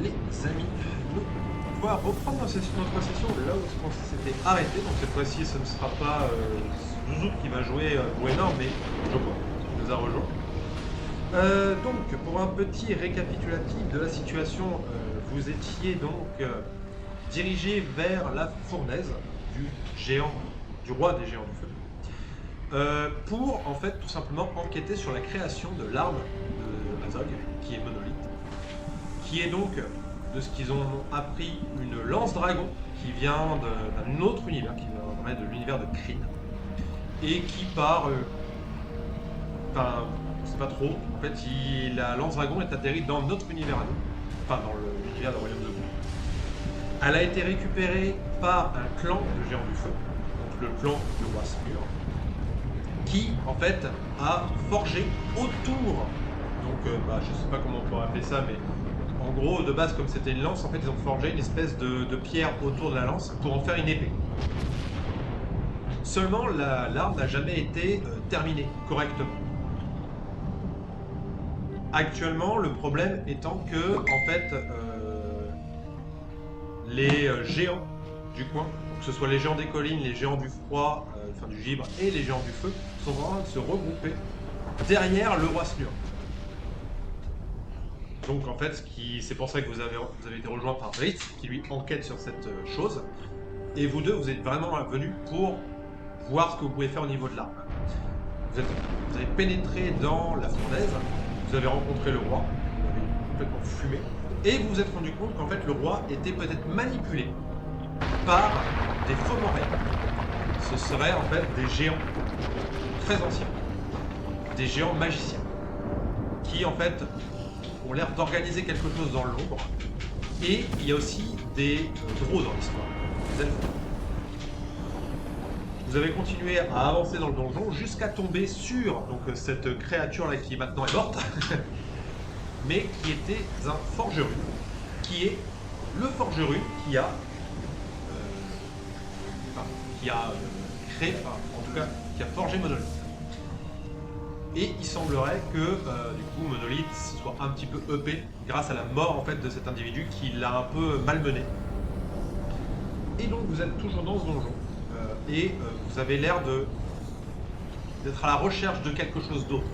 les amis, nous va reprendre notre session là où on s'était arrêté. Donc cette fois-ci, ce ne sera pas Zouzou qui va jouer Gwenor, mais Joko qui nous a rejoint. Donc pour un petit récapitulatif de la situation, vous étiez donc dirigé vers la fournaise du géant, du roi des géants du feu, pour en fait tout simplement enquêter sur la création de l'arme de Azog, qui est monolithe, qui est donc, de ce qu'ils ont appris, une lance-dragon qui vient d'un autre univers, qui vient de l'univers de Kryn, et qui part, enfin, c'est pas trop, en fait, la lance-dragon est atterrie dans notre univers à nous, enfin dans l'univers du royaume de Gou. Elle a été récupérée par un clan de géants du feu, donc le clan du roi Smur, qui en fait a forgé autour, donc je sais pas comment on pourrait appeler ça, mais en gros de base comme c'était une lance, en fait ils ont forgé une espèce de pierre autour de la lance pour en faire une épée. Seulement l'arme n'a jamais été terminée correctement. Actuellement le problème étant que en fait les géants du coin, que ce soit les géants des collines, les géants du froid, enfin du givre et les géants du feu, sont en train de se regrouper derrière le roi Smur. Donc en fait, c'est pour ça que vous avez été rejoint par Driss, qui lui enquête sur cette chose. Et vous deux, vous êtes vraiment venus pour voir ce que vous pouvez faire au niveau de l'arme. Vous avez pénétré dans la fournaise, vous avez rencontré le roi, vous l'avez complètement fumé, et vous vous êtes rendu compte qu'en fait le roi était peut-être manipulé par des Fomoriens. Ce seraient en fait des géants très anciens, des géants magiciens, qui en fait ont l'air d'organiser quelque chose dans l'ombre. Et il y a aussi des drôles dans l'histoire, des elfes. Vous avez continué à avancer dans le donjon jusqu'à tomber sur donc, cette créature là qui maintenant est morte, mais qui était un forgeron, qui est le forgeron qui a créé, enfin, en tout cas qui a forgé Monolith. Et il semblerait que du coup Monolith soit un petit peu EP grâce à la mort en fait de cet individu qui l'a un peu malmené. Et donc vous êtes toujours dans ce donjon et vous avez l'air d'être à la recherche de quelque chose d'autre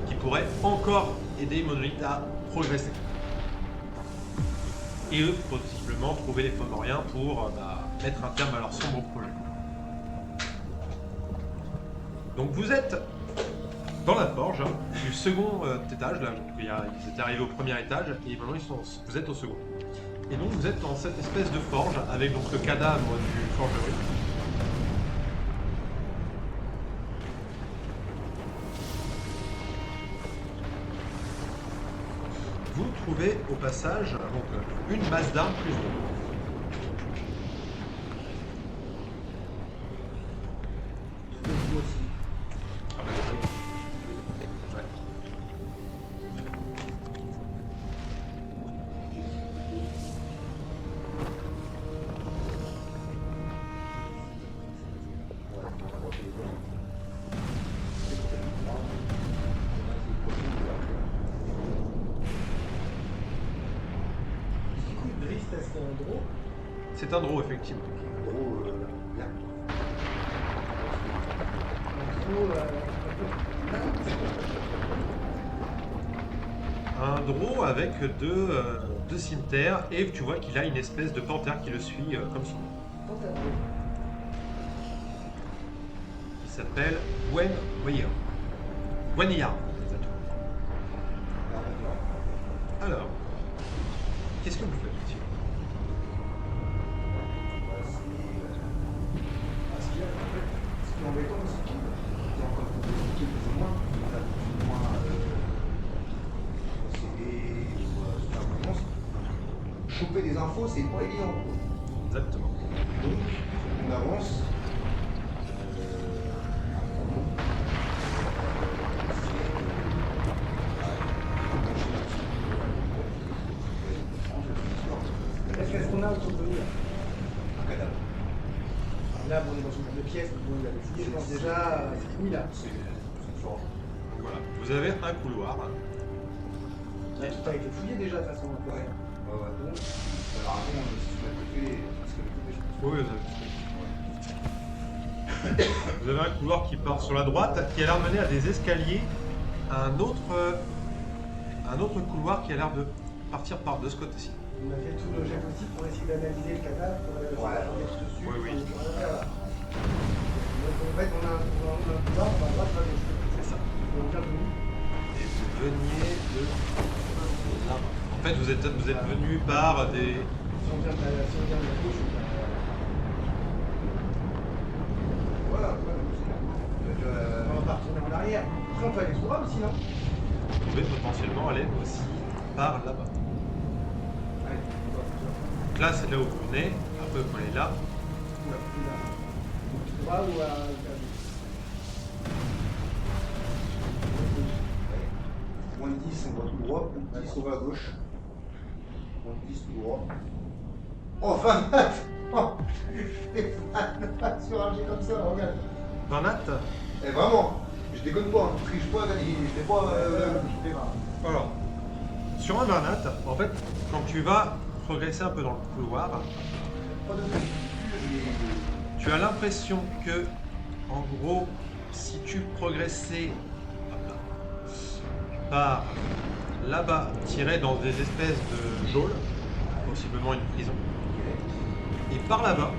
qui pourrait encore aider Monolith à progresser. Et eux possiblement trouver les Fomoriens pour mettre un terme à leur sombre projet. Donc vous êtes dans la forge du second étage, là, ils étaient arrivés au premier étage et maintenant vous êtes au second. Et donc vous êtes dans cette espèce de forge avec donc le cadavre du forgeron. Vous trouvez au passage donc, une masse d'armes plus d'eau. C'est un draw, effectivement. Un draw avec deux cimetières, et tu vois qu'il a une espèce de panthère qui le suit comme son nom. Qui s'appelle Gwenwyr. Gwenwyr, exactement. Alors, qu'est-ce que vous faites, monsieur ? Choper des infos, c'est pas évident. Exactement. Donc, on avance. Qu'est-ce qu'on a autour de nous là ? Un cadavre. Là, on est dans une genre de pièce, donc il a fouillé, je pense déjà, c'est fini là. C'est une forge. Donc voilà, vous avez un couloir. Là, tout a été fouillé déjà de toute façon. Ouais. Oui, vous avez un couloir qui part sur la droite, qui a l'air de mener à des escaliers, à un autre couloir qui a l'air de partir par de ce côté-ci. On a fait tout le jet possible pour essayer d'analyser le cadavre, pour mettre dessus. Oui, oui. Donc en fait, on a un couloir, on va à droite, on va à gauche. C'est ça. Et on vient de nous. Et vous veniez de là. En fait, vous êtes venu par des... Si on vient de la gauche, Voilà. on va pas retourner en arrière. Après, on peut aller tout droit aussi, non? Vous pouvez potentiellement aller aussi par là-bas. Allez, on va Donc là, c'est là où vous venez. Après, vous allez là. tout droit ou à gauche? Moins de 10, on va tout droit. Moins de 10, on va à gauche. Moins de 10, tout droit. Oh, 29. Oh, sur un jet comme ça, regarde. Varnat, Eh, vraiment, je déconne pas, je triche pas, je fais pas. alors, sur un Varnat, en fait, quand tu vas progresser un peu dans le couloir, Pas de triche. tu as l'impression que, en gros, si tu progressais hop là, par là-bas, tirais dans des espèces de geôles, possiblement une prison, et par là-bas,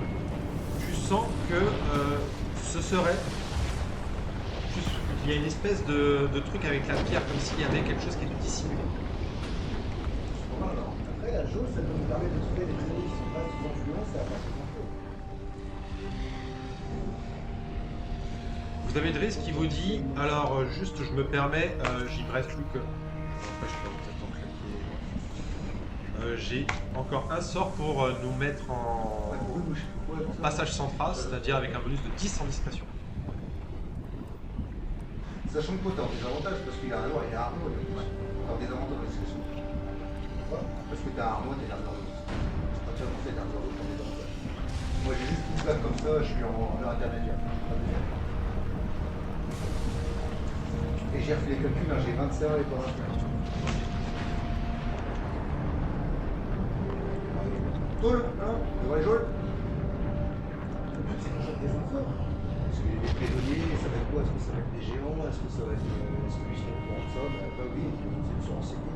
tu sens que ce serait... Il y a une espèce de truc avec la pierre, comme s'il y avait quelque chose qui était dissimulé. Après, la jauge, ça nous permet de trouver des prisonniers qui sont pas sous influence et à partir d'infos. Vous avez Driss qui vous dit, alors juste je me permets, j'y reste plus que... Après, je peux peut-être en claquer. J'ai encore un sort pour nous mettre en passage central, c'est-à-dire avec un bonus de 10 en discrétion. Sachant que toi, t'as des avantages parce qu'il a un noir, il a un arnaud. T'as des avantages en discrétion. Pourquoi? Parce que t'as un arnaud, t'es l'arnaud. Quand tu as avancé, t'as un arnaud, t'as des avantages. Moi, j'ai juste tout ça comme ça, je suis en heure intermédiaire. Et j'ai refait les calculs, hein, j'ai 25 et pas 21. Toul, hein? Devant les jaunes? Le but, c'est qu'on chope des infos. Est-ce que les prisonniers, ça va être quoi? Est-ce que ça va être des géants? Est-ce que ça va être une solution pour ça? Bah oui, c'est sur renseigner.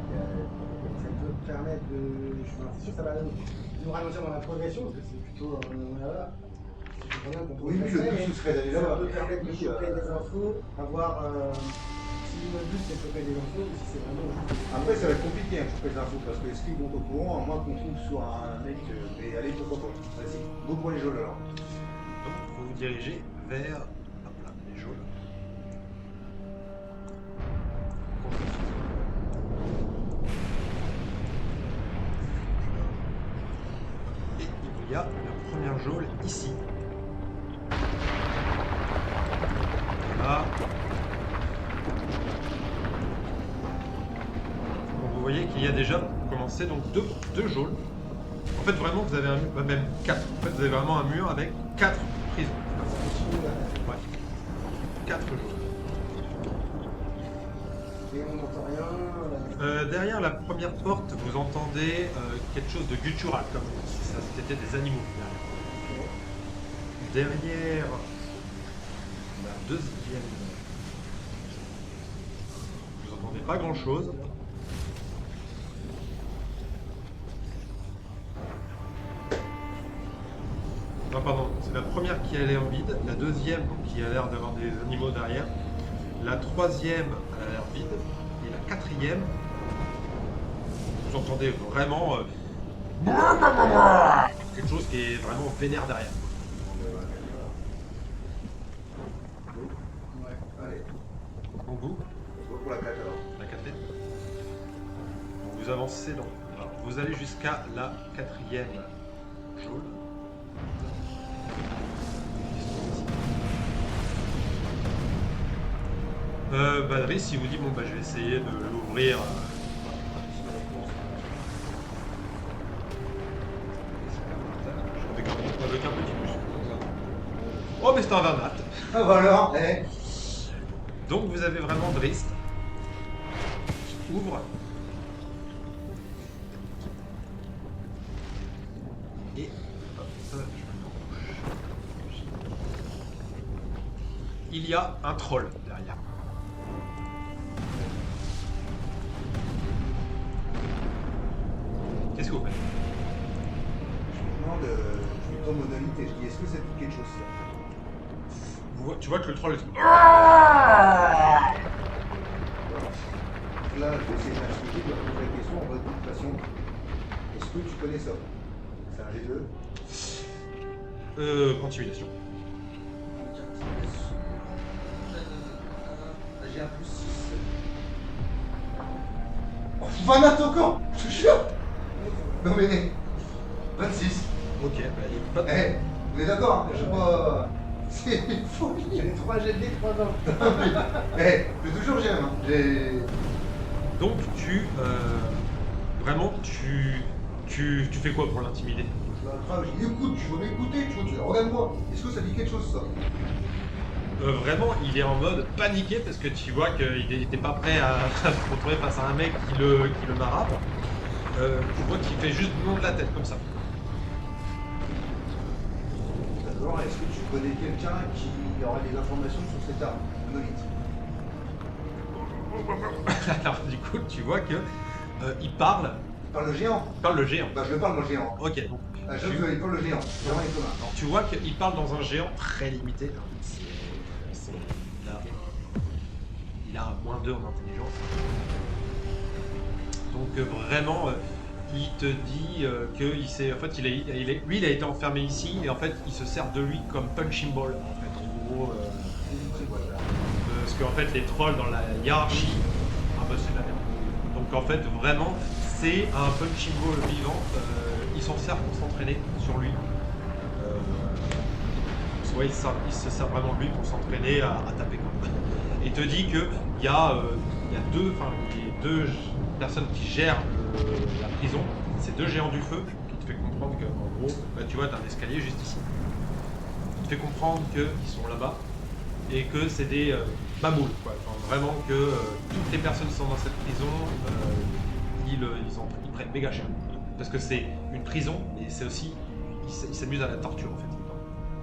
Ça peut permettre de. C'est sûr que ça va nous ralentir dans la progression, parce que c'est plutôt. Voilà. Si je comprends bien qu'on Oui, le but, ce serait d'aller ça là-bas. peut permettre de Oui, choper des infos, avoir. Si notre but c'est de choper des infos, ou si c'est vraiment juste. Après, ça va être compliqué hein, pour les infos, parce que est-ce qu'ils vont au courant, à moins qu'on tombe sur un mec. Mais allez, pourquoi pas? Vas-y, go pour les jaunes alors. Donc vous vous dirigez vers hop là, les geôles. Et il y a la première geôle ici. Voilà. Donc vous voyez qu'il y a déjà commencé donc deux geôles. En fait vraiment vous avez un mur, même 4. En fait vous avez vraiment un mur avec 4 prisons. Ouais. 4 geôles. Et on n'entend rien. Derrière la première porte, vous entendez quelque chose de guttural, comme si ça c'était des animaux. Derrière la deuxième, vous n'entendez pas grand chose. Non, pardon, c'est la première qui allait en vide, la deuxième donc, qui a l'air d'avoir des animaux derrière, la troisième elle a l'air vide, et la quatrième, vous entendez vraiment quelque chose qui est vraiment vénère derrière. Ouais. Allez, Donc vous, go pour la 4 alors. la quatrième. Donc vous avancez donc, alors, vous allez jusqu'à la quatrième geôle. Driss, il vous dit bon bah je vais essayer de l'ouvrir. Avec un petit plus. Oh mais c'est un Varnat. Ah bah alors, eh. Donc vous avez vraiment Driss qui ouvre. Et hop, ça, je vais le prendre. il y a un troll derrière. Qu'est-ce que vous faites? Je me demande, je lui tends monolithe et je dis est-ce que ça dit quelque chose ça? Tu vois que le troll est... Là, je vais essayer de m'expliquer, de poser la question en mode de toute façon, est-ce que tu connais ça? C'est un G2. Intimidation. J'ai un plus 6. Oh, 20 attaquants, je te jure. Non mais 26. Ok, bah, il est pas... Eh, on est d'accord, hein, je sais pas. C'est une folie. J'ai 3 GD, 3 ans. Eh, mais toujours j'aime. Hein. Donc vraiment, tu fais quoi pour l'intimider? Je l'attrape, je dis écoute, tu veux m'écouter, tu veux, regarde-moi. Est-ce que ça dit quelque chose ça? Vraiment, il est en mode paniqué parce que tu vois qu'il n'était pas prêt à se retrouver face à un mec qui le marappe. Tu vois qu'il fait juste non de la tête comme ça. D'abord, est-ce que tu connais quelqu'un qui aura des informations sur cette arme, monolithe? Alors du coup, tu vois que il parle. Il parle le géant. Il parle le géant. Bah je le parle dans le géant. Ok, donc Ah, il parle le géant, c'est vraiment étonnant. alors, tu vois qu'il parle dans un géant très limité. Il a -2 en intelligence. Donc vraiment, il te dit que il s'est, en fait, lui, il a été enfermé ici et en fait, il se sert de lui comme punching ball. En fait, en gros, parce qu'en fait, les trolls dans la hiérarchie, ah bah c'est la merde. Donc en fait, vraiment, c'est un punching ball vivant. Il s'en sert pour s'entraîner sur lui. Ouais, il se sert vraiment de lui pour s'entraîner à taper. Quoi. Et il te dit qu'il y a deux personnes qui gèrent la prison. C'est 2 géants du feu qui te fait comprendre qu'en gros, bah, tu vois, t'as un escalier juste ici. Il te fait comprendre qu'ils sont là-bas et que c'est des mamouls. Quoi. Enfin, vraiment que toutes les personnes qui sont dans cette prison, ils prennent méga cher. Parce que c'est une prison et c'est aussi, ils s'amusent à la torture en fait.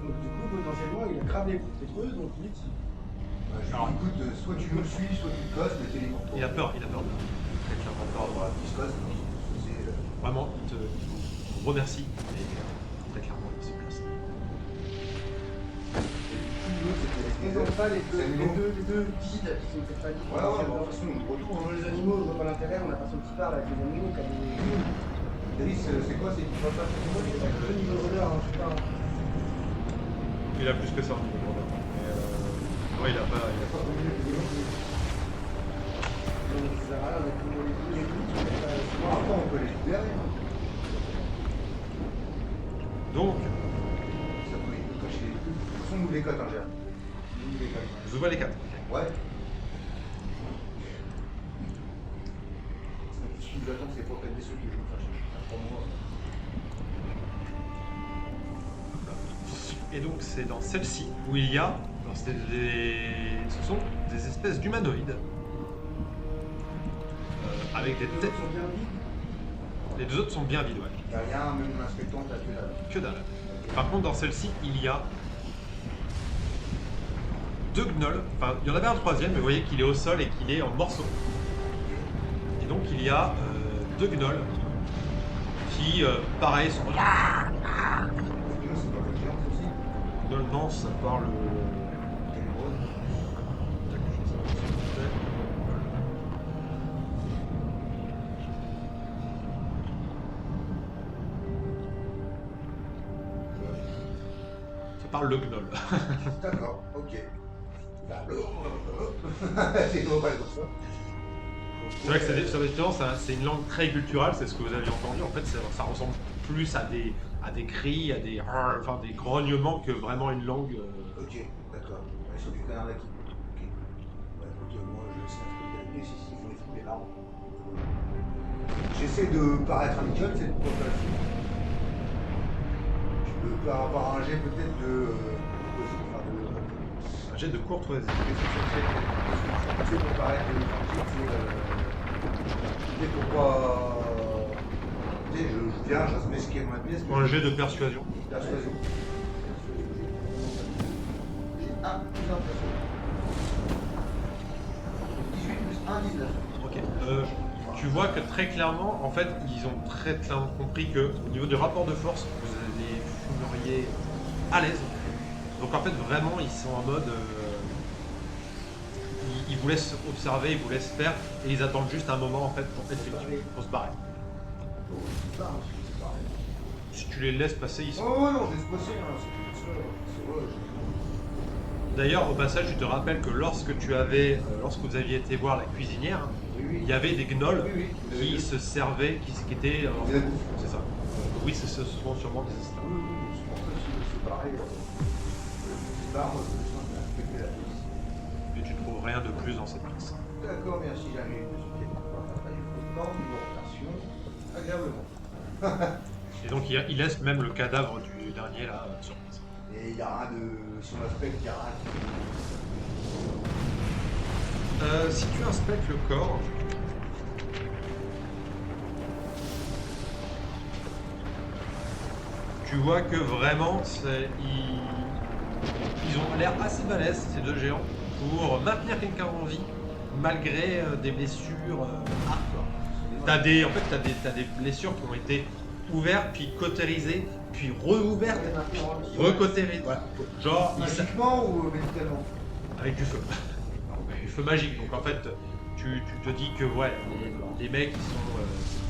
Donc du coup, potentiellement, il a cramé les creux, donc lui, Alors écoute, soit tu me suis, soit tu te casses, mais t'es libre. Il a peur. Très clairement peur. Voilà, qui se casse, c'est... Vraiment, il te remercie et très clairement il se place. ils n'ont pas les deux guides, ils sont peut-être pas libres. Ouais, de toute façon, on retourne. Les animaux, on voit pas l'intérêt, on a pas son petit part avec les animaux comme les... Denis, c'est quoi? C'est qui passe ça? Le niveau d'honneur, hein, je sais pas. Il a plus que ça au niveau de l'ordre. Ouais, il a pas. Donc ça sert à rien avec les guides, Après, on peut les libérer. Donc, Ça peut les cacher les deux. De toute façon, nous les cotes, hein, Gérard. Nous les cotes. vous ouvrez les 4. Ouais. Ce qui nous attend, c'est pour peine des ceux qui vont nous fâcher. Pour moi. Et donc, c'est dans celle-ci où il y a. Ce sont des espèces d'humanoïdes. Avec des Les têtes. autres sont bien vides. Les 2 autres sont bien vides, ouais. Y'a rien, même l'inspectant, t'as que dalle. Que dalle. Par contre, dans celle-ci, il y a 2 gnolls. Enfin, il y en avait un 3e, mais vous voyez qu'il est au sol et qu'il est en morceaux. Et donc, il y a 2 gnolls qui, pareil, sont. C'est pas le géant, aussi. Gnoll, non, ça parle. Ça parle le gnoll. D'accord, ok. C'est comment pas comme ça? C'est vrai que c'est une langue très culturelle, c'est ce que vous avez entendu. En fait, ça ressemble plus à des cris, à des grognements que vraiment une langue. Ok, d'accord. Ils sont du canard d'acquis. Ok. Bah écoute, moi je sais un truc avec lui, si ils font les fous, les larmes. J'essaie de paraître amical, c'est pourquoi pas le film. Je peux par rapport à un jet peut-être de. Un jet de courtoisie. C'est pour paraître tranquille, c'est pour pas. Tu sais, je viens, je reste mesquin dans la pièce. Un jet de persuasion. Persuasion. J'ai Ah, 10 ans, 18 plus 1, 19. Ok. Tu vois que très clairement, en fait, ils ont très clairement compris que au niveau du rapport de force, vous allez fumeriez à l'aise. Donc en fait, vraiment, ils sont en mode, ils vous laissent observer, ils vous laissent faire, et ils attendent juste un moment en fait pour se barrer. C'est pareil. Si tu les laisses passer, ils sont. Oh non, je laisse passer, hein, c'est vrai. D'ailleurs, au passage, je te rappelle que lorsque vous aviez été voir la cuisinière, hein, Oui. il y avait des gnolls Oui. qui se servaient, qui étaient. Des la bouffe. C'est ça. Oui, ce sont sûrement des esclaves. Oui, c'est pour ça que c'est pareil. C'est l'arme, c'est la police. Mais tu trouves rien de plus dans cette pièce. D'accord, merci, j'arrive. Je suis pas du flottement, niveau rotation, agréablement. Et donc, il laisse même le cadavre du dernier là sur place. Et il n'y a rien de. Sur l'aspect, il n'y a rien Si tu inspectes le corps, tu vois que vraiment, ils ont l'air assez balèzes, ces deux géants, pour maintenir quelqu'un en vie, malgré des blessures hardcore. T'as des blessures qui ont été ouvertes, puis cautérisées, puis réouvertes, puis recautérisées. Voilà. Genre, Magiquement ou médicalement? avec du feu. Du feu magique. Donc en fait, tu te dis que ouais, les mecs, ils sont.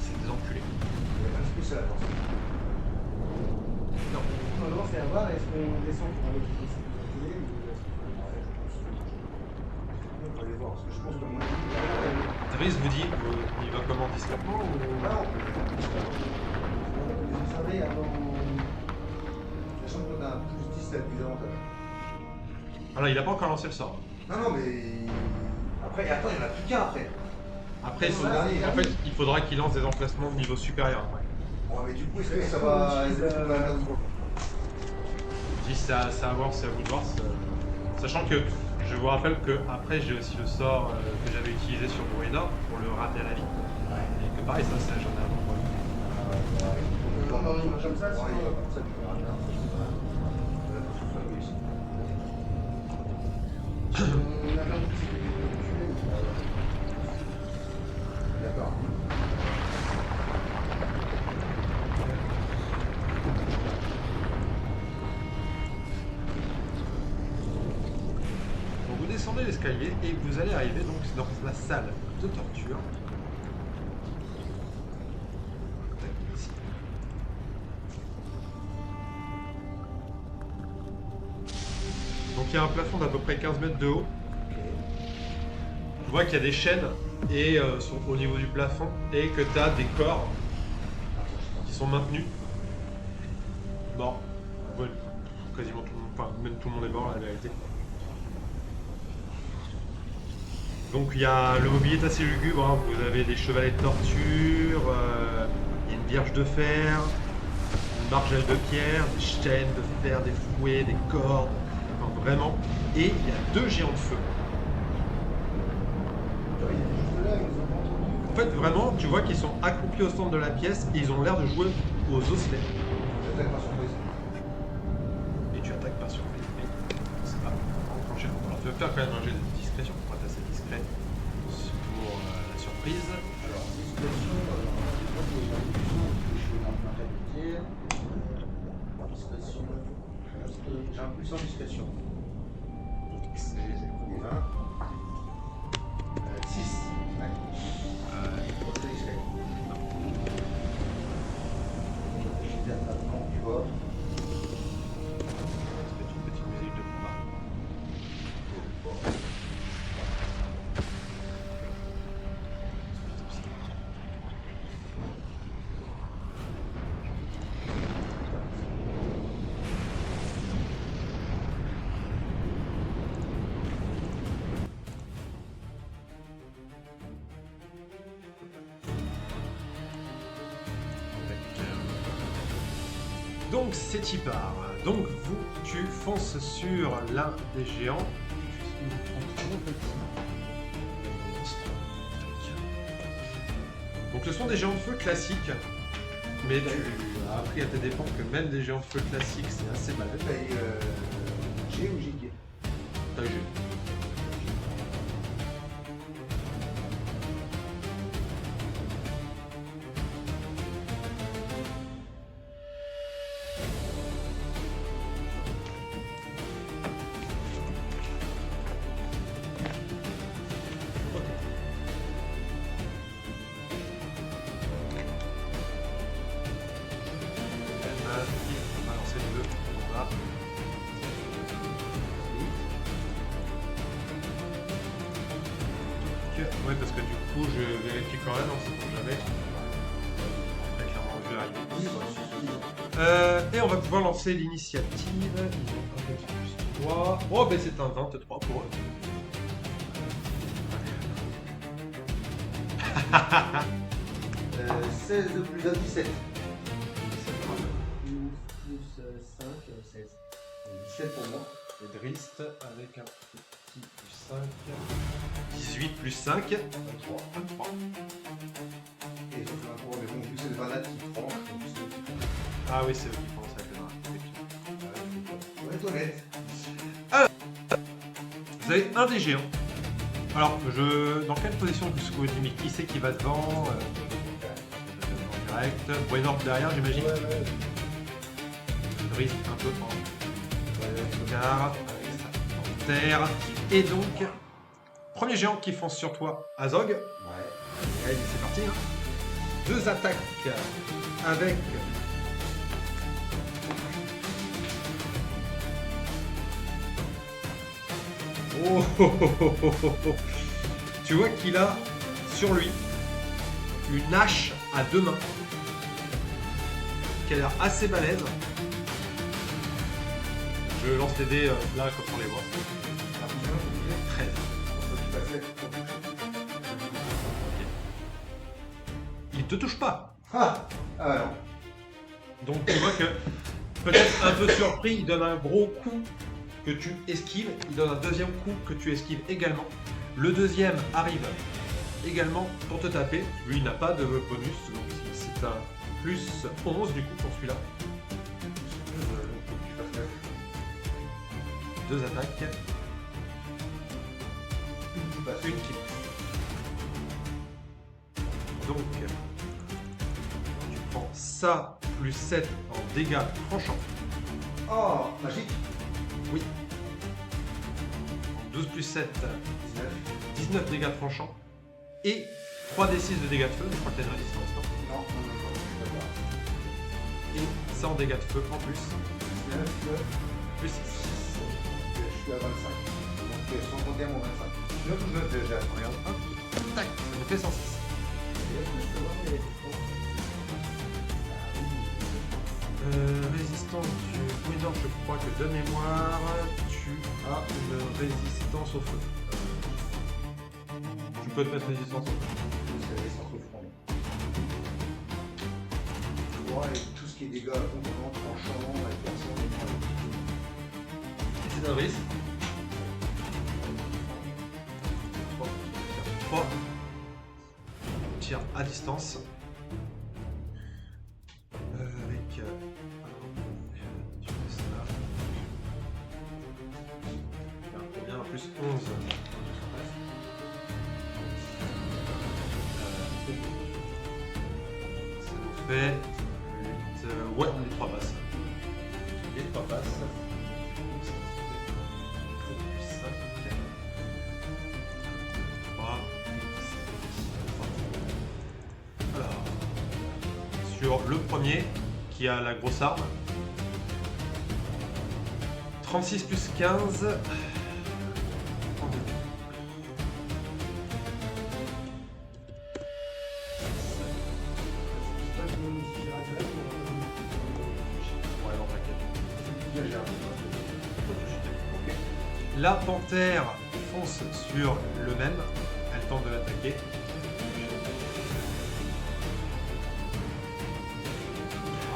C'est des enculés. Il n'y a pas de spécial à penser. Non. Non, c'est à voir, est-ce qu'on descend pour aller quitter cette télé ou est-ce On va aller voir, parce que je pense que moi. Driss vous dit, il va comment discrètement ou... Non, vous savez, avant. sachant qu'on a plus 10, c'est plus avantage. Alors, il a pas encore lancé le sort. Non, mais. Après, attends, il n'y en a plus qu'un après. Après, Ouais, en fait, il faudra qu'il lance des emplacements de niveau supérieur. Après. Bon, mais du coup, est-ce que ça va. Je Je dis, c'est à voir, c'est à vous de voir. Sachant que je vous rappelle que après j'ai aussi le sort que j'avais utilisé sur Bruenor pour le rater à la vie. Et que pareil, ça, j'en ai avant. Comme ça, Ouais, sinon. comme ça, tu verras bien. On a plein de petits D'accord. Donc vous descendez l'escalier et vous allez arriver donc dans la salle de torture. Ici. Donc il y a un plafond d'à peu près 15 mètres de haut. Tu vois qu'il y a des chaînes et au niveau du plafond et que tu as des corps qui sont maintenus. Morts. Ouais, quasiment tout le monde, enfin même tout le monde est mort, la vérité. Donc il y a, le mobilier est assez lugubre, hein. Vous avez des chevalets de torture, il y a une vierge de fer, une margelle de pierre, des chaînes de fer, des fouets, des cordes, enfin, vraiment. Et il y a deux géants de feu. En fait, vraiment, tu vois qu'ils sont accroupis au centre de la pièce et ils ont l'air de jouer aux osselets. J'attaque par surprise. Et tu attaques par surprise. Mais c'est pas enclenché. Alors tu vas faire quand même un jet de discrétion pour être assez discret pour la surprise. Alors, discrétion, discrétion. J'ai un plus en discrétion. C'est 20. 6. Ouais. Très discret. J'ai bien maintenant, tu vois. une petite musique de combat. Donc c'est y part. Donc tu fonces sur l'un des géants. Donc ce sont des géants de feu classiques. Mais tu as appris à tes dépens que même des géants de feu classiques c'est assez malade. G ou JK? Attaque G. On va lancer les deux. Voilà. Ouais, parce que du coup, je vérifie quand même, on sait qu'on jamais. Très clairement, je vais arriver. Oui, bah, si. Et on va pouvoir lancer l'initiative. Ils ont plus 3. Oh, ben c'est un 23 pour eux. 16 plus 1, 17. Plus 5, 16. 17 pour moi. Et Drist avec un petit plus 5. 18 plus 5. 23. 23. Et je fais un tour, mais bon, vu que c'est le banat qui tranche, donc c'est. Ah oui, c'est eux qui font ça avec le Ouais, toilette. Vous avez un des géants. Alors, dans quelle position vous souhaitez, mais qui c'est qui va devant direct. Buenor derrière, j'imagine. Ouais. Drist un peu en regard, avec sa terre. Et donc, premier géant qui fonce sur toi, Azog. Ouais. Allez, c'est parti. Hein. 2 attaques avec. Oh, oh, oh, oh, oh, oh, oh. Tu vois qu'il a sur lui une hache à 2 mains qui a l'air assez balèze. Je lance les dés là comme on les voit. 13. Il te touche pas. Ah non. Donc tu vois que peut-être un peu surpris, il donne un gros coup que tu esquives. Il donne un deuxième coup que tu esquives également. Le deuxième arrive également pour te taper. Lui il n'a pas de bonus, donc c'est un plus 11 du coup pour celui-là. 2 attaques. Une qui passe. Donc tu prends ça plus 7 en dégâts tranchants. Oh, magique. Oui. 12 plus 7, 19. 19 dégâts tranchants. Et 3d6 de dégâts de feu. Je crois que t'as une résistance, non? Non, je peux pas. Et ça en dégâts de feu en plus. 19, Plus 6. je suis à 25. Donc sans compter mon 25. 9 ou 9 déjà, regarde. Tac, ça nous fait 106. Résistance du Wither, je crois que de mémoire, tu as une résistance au feu. Tu peux te mettre résistance au feu. C'est les centres francs. 3 et tout ce qui est dégâts complètement tranchants, avec personne. Et c'est un risque. 3. Tir à distance. Avec. Tu fais ça. Combien? Plus 11. Ça nous fait 8. Ouais, les 3 passes. Les 3 passes. Plus 5. 3. Alors, sur le premier, qui a la grosse arme, 36 plus 15. Ouais, non, t'inquiète. La panthère fonce sur le même. Elle tente de l'attaquer.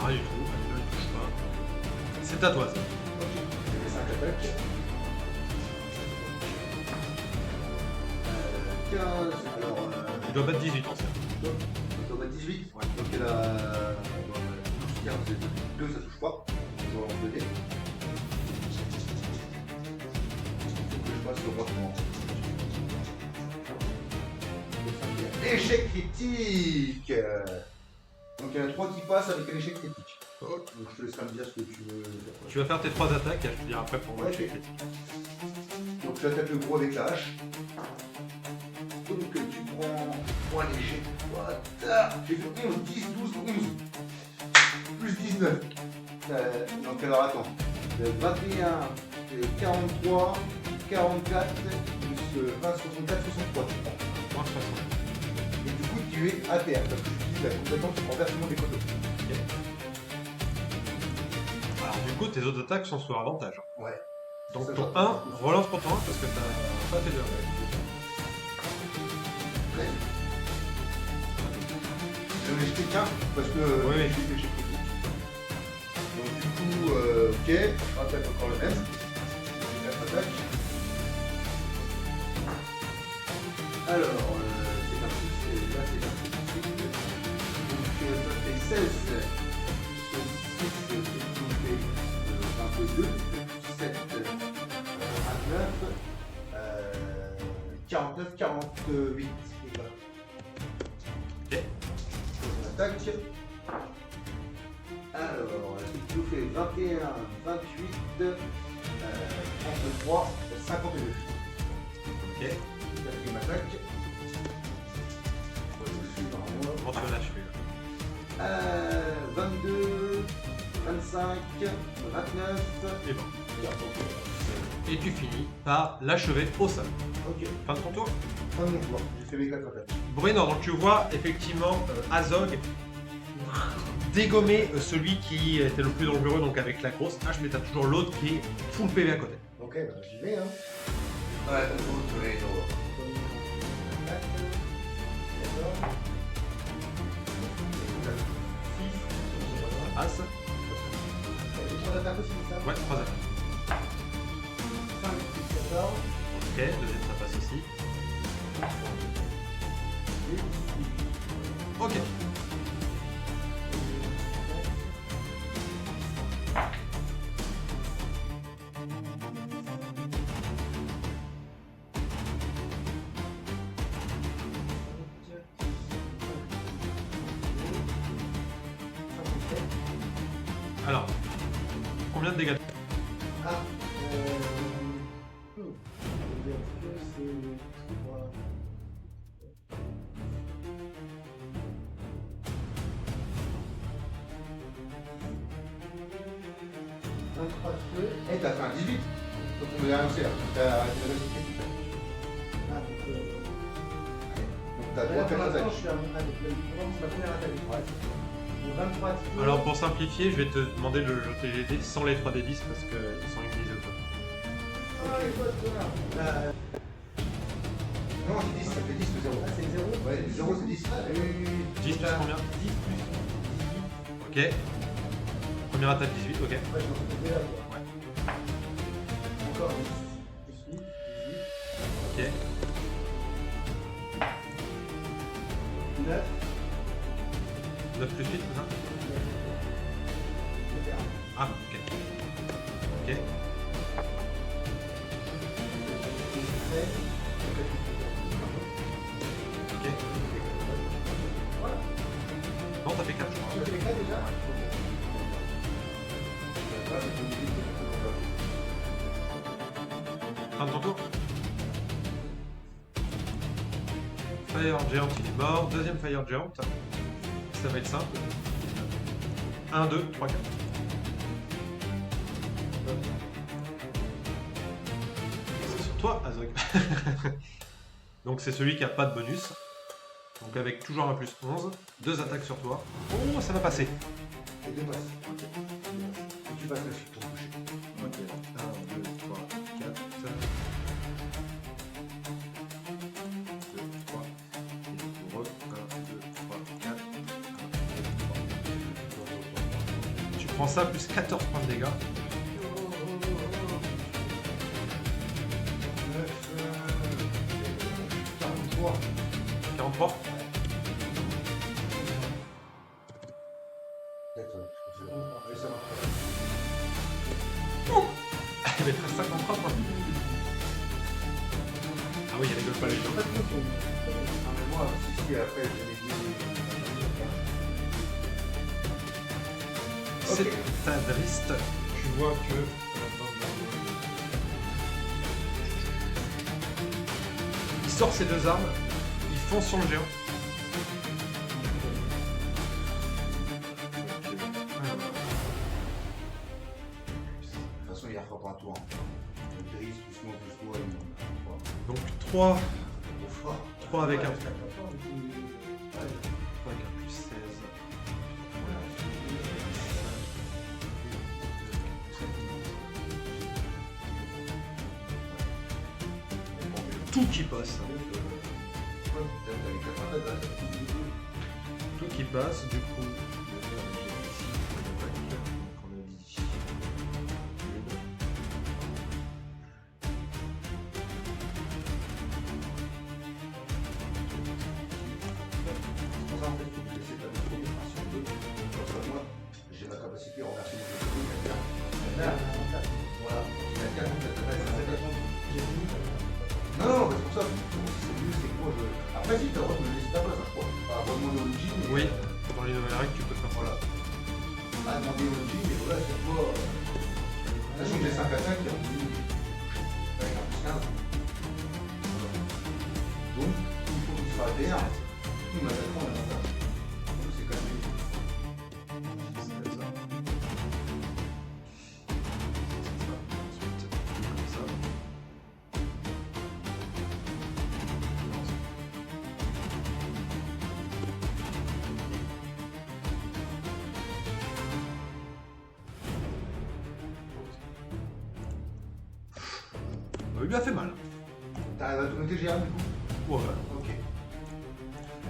Rien du tout, elle ne le touche pas. C'est à toi ça. Les 5 attaques. 15, alors. Tu dois battre 18 en ça. Donc, on va 18. Ouais. Donc elle a 12, 15, 2, ça touche pas. Je vais en 2 dés. franchement. Échec critique. Donc il y en a 3 qui passent avec un échec critique. Donc je te laisserai me dire ce que tu veux. Tu vas faire tes 3 attaques et je te dirai après pour moi Ouais, que c'est ok. critique. Donc tu attaques le gros avec la hache. Donc tu prends un léger. Voilà. J'ai fait 11, 10, 12, 11. Plus 19. Donc alors attends. 21, 43, 44, plus 20, 64, 63. Moins 60. Et du coup tu es à terre parce que tu utilises la compétence pour versement des coteaux. Alors du coup, tes autres attaques sont sur avantage. Ouais. Donc Ça, ton ça, 1, ça. relance pour ton 1 parce que t'as pas fait de J'en ai jeté qu'un parce que Oui, oui. j'ai fait l'échec critique. Donc du coup, ok, attaque encore le même. 4 attaques. Alors, c'est parti, là c'est parti. Donc ça fait 16, plus 6, c'est fait 22, 7, 29, 49, 48. Et voilà. Ok. On attaque. Alors, il nous fait 21, 28, 33, 52. Ok. Quatrième attaque. Comment tu vas l'achever là 22, 25, 29. Et bon. Et tu finis par l'achever au sol. Ok, Fin de ton tour. fin de mon tour. J'ai fait mes 4 attaques. Bruno, donc tu vois effectivement Azog dégommer celui qui était le plus dangereux, donc avec la grosse hache, mais t'as toujours l'autre qui est full PV à côté. Ok, bah, j'y vais, hein. Ouais, on tourne tous les jours. Attaque. D'accord. Ça passe. Et 3 attaques aussi, c'est ça Ouais, 3 attaques. 5 plus 14. Ok, deuxième ça passe aussi. Ok. Alors, combien de dégâts? Ah, je veux dire que c'est 3. Eh, t'as fait un 18. Donc on est annoncé là. T'as Ah, donc, t'as 3 4 attaques. je suis à mon attaque. C'est ma première attaque. Ouais. Donc 23 tirs. Alors pour simplifier, je vais te demander de jeter les dés sans les 3d10 parce qu'ils sont utilisés au top. Ah, écoute, voilà. Non, j'ai 10, ça fait 10 ou 0. Ah, c'est 0. Ouais, 0 c'est 10. Oui, oui, oui. 10 plus combien? 10 plus 18. Ok. Première attaque 18, ok. Ouais, je m'en fais déjà, quoi. Ouais. Encore 10. Plus 8, 18. Ok. 9. 9 plus 8, c'est ça? Ah, ok. Ok. 13. Ok. Voilà. Non, t'as fait 4, je Tu crois. fais les 4 déjà? Fin de ton tour. Fire Giant, il est mort. Deuxième Fire Giant. Ça va être simple. 1, 2, 3, 4. C'est sur toi, Azog. Donc c'est celui qui a pas de bonus. Donc avec toujours un plus 11. 2 attaques sur toi. Oh, ça va passer. Et 2 passes. Et tu passes la suite pour toucher. Ok. 1, 2, 3, 4. 2, 3. 1, 2, 3, 4. 1, 2, 3. Tu prends ça plus 14 points de dégâts. 43. 43. D'accord. Allez, ça marche. Il va être à 53 points. oui, il rigole pas les gens. Ah, mais moi, si, après, je l'ai dit. C'est ta driste. Tu vois que. Il sort ses deux armes, il fonce sur le géant. De toute façon, il y a fort un tour. Le gris, plus moi, Donc 3 avec un. Ouais, Avec un plus 16. Tout qui passe. Tout qui passe, du coup. On a dit. J'ai la capacité à renverser mon là, Voilà. Non, non, mais c'est pour ça. C'est mieux, c'est quoi je... Après, si, t'as le droit de me laisser ta place, je crois. Pas demander au Jin. Oui, dans les nouvelles règles, tu peux faire ça. Voilà. Pas demander au Jin, mais voilà, c'est quoi. Sachant que j'ai 5 à 5, il y a un petit. Avec un plus 15. Donc, il faut qu'il soit à terre. Nous, maintenant, on a ça. C'est quand même. C'est comme ça. Ensuite, comme ça. Il lui a fait mal. T'arrives à tout noter, Gérard, du coup? Ouais. Ok.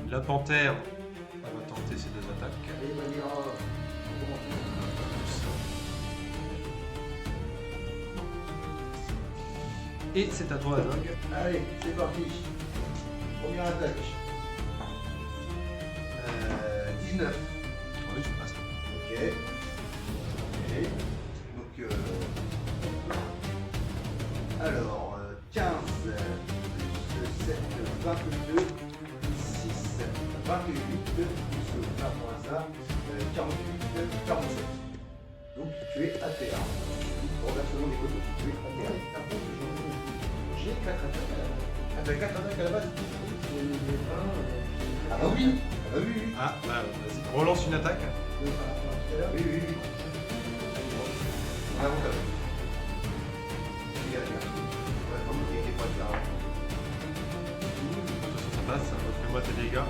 La panthère, elle va tenter ses deux attaques. Allez, Vanilla. Et c'est à toi, Dog. Allez, c'est parti. Première attaque. 19. Oui, je passe. Ok. Ok. Donc, alors, 15 plus 7, 22, plus 6, 28, plus 20 pour hasard, 48, 47. Donc, tu es à terre. Renversement des côtés. Tu es à terre. J'ai 4 attaques à la base. Ah, t'as 4 attaques à la base? Ah bah oui. Ah bah oui, oui. Ah, bah vas-y, relance une attaque. Oui, oui, oui. Ah, bon, t'as vu. Il y a rien. Ouais, comme il était pas là. Ça passe, fais-moi tes dégâts.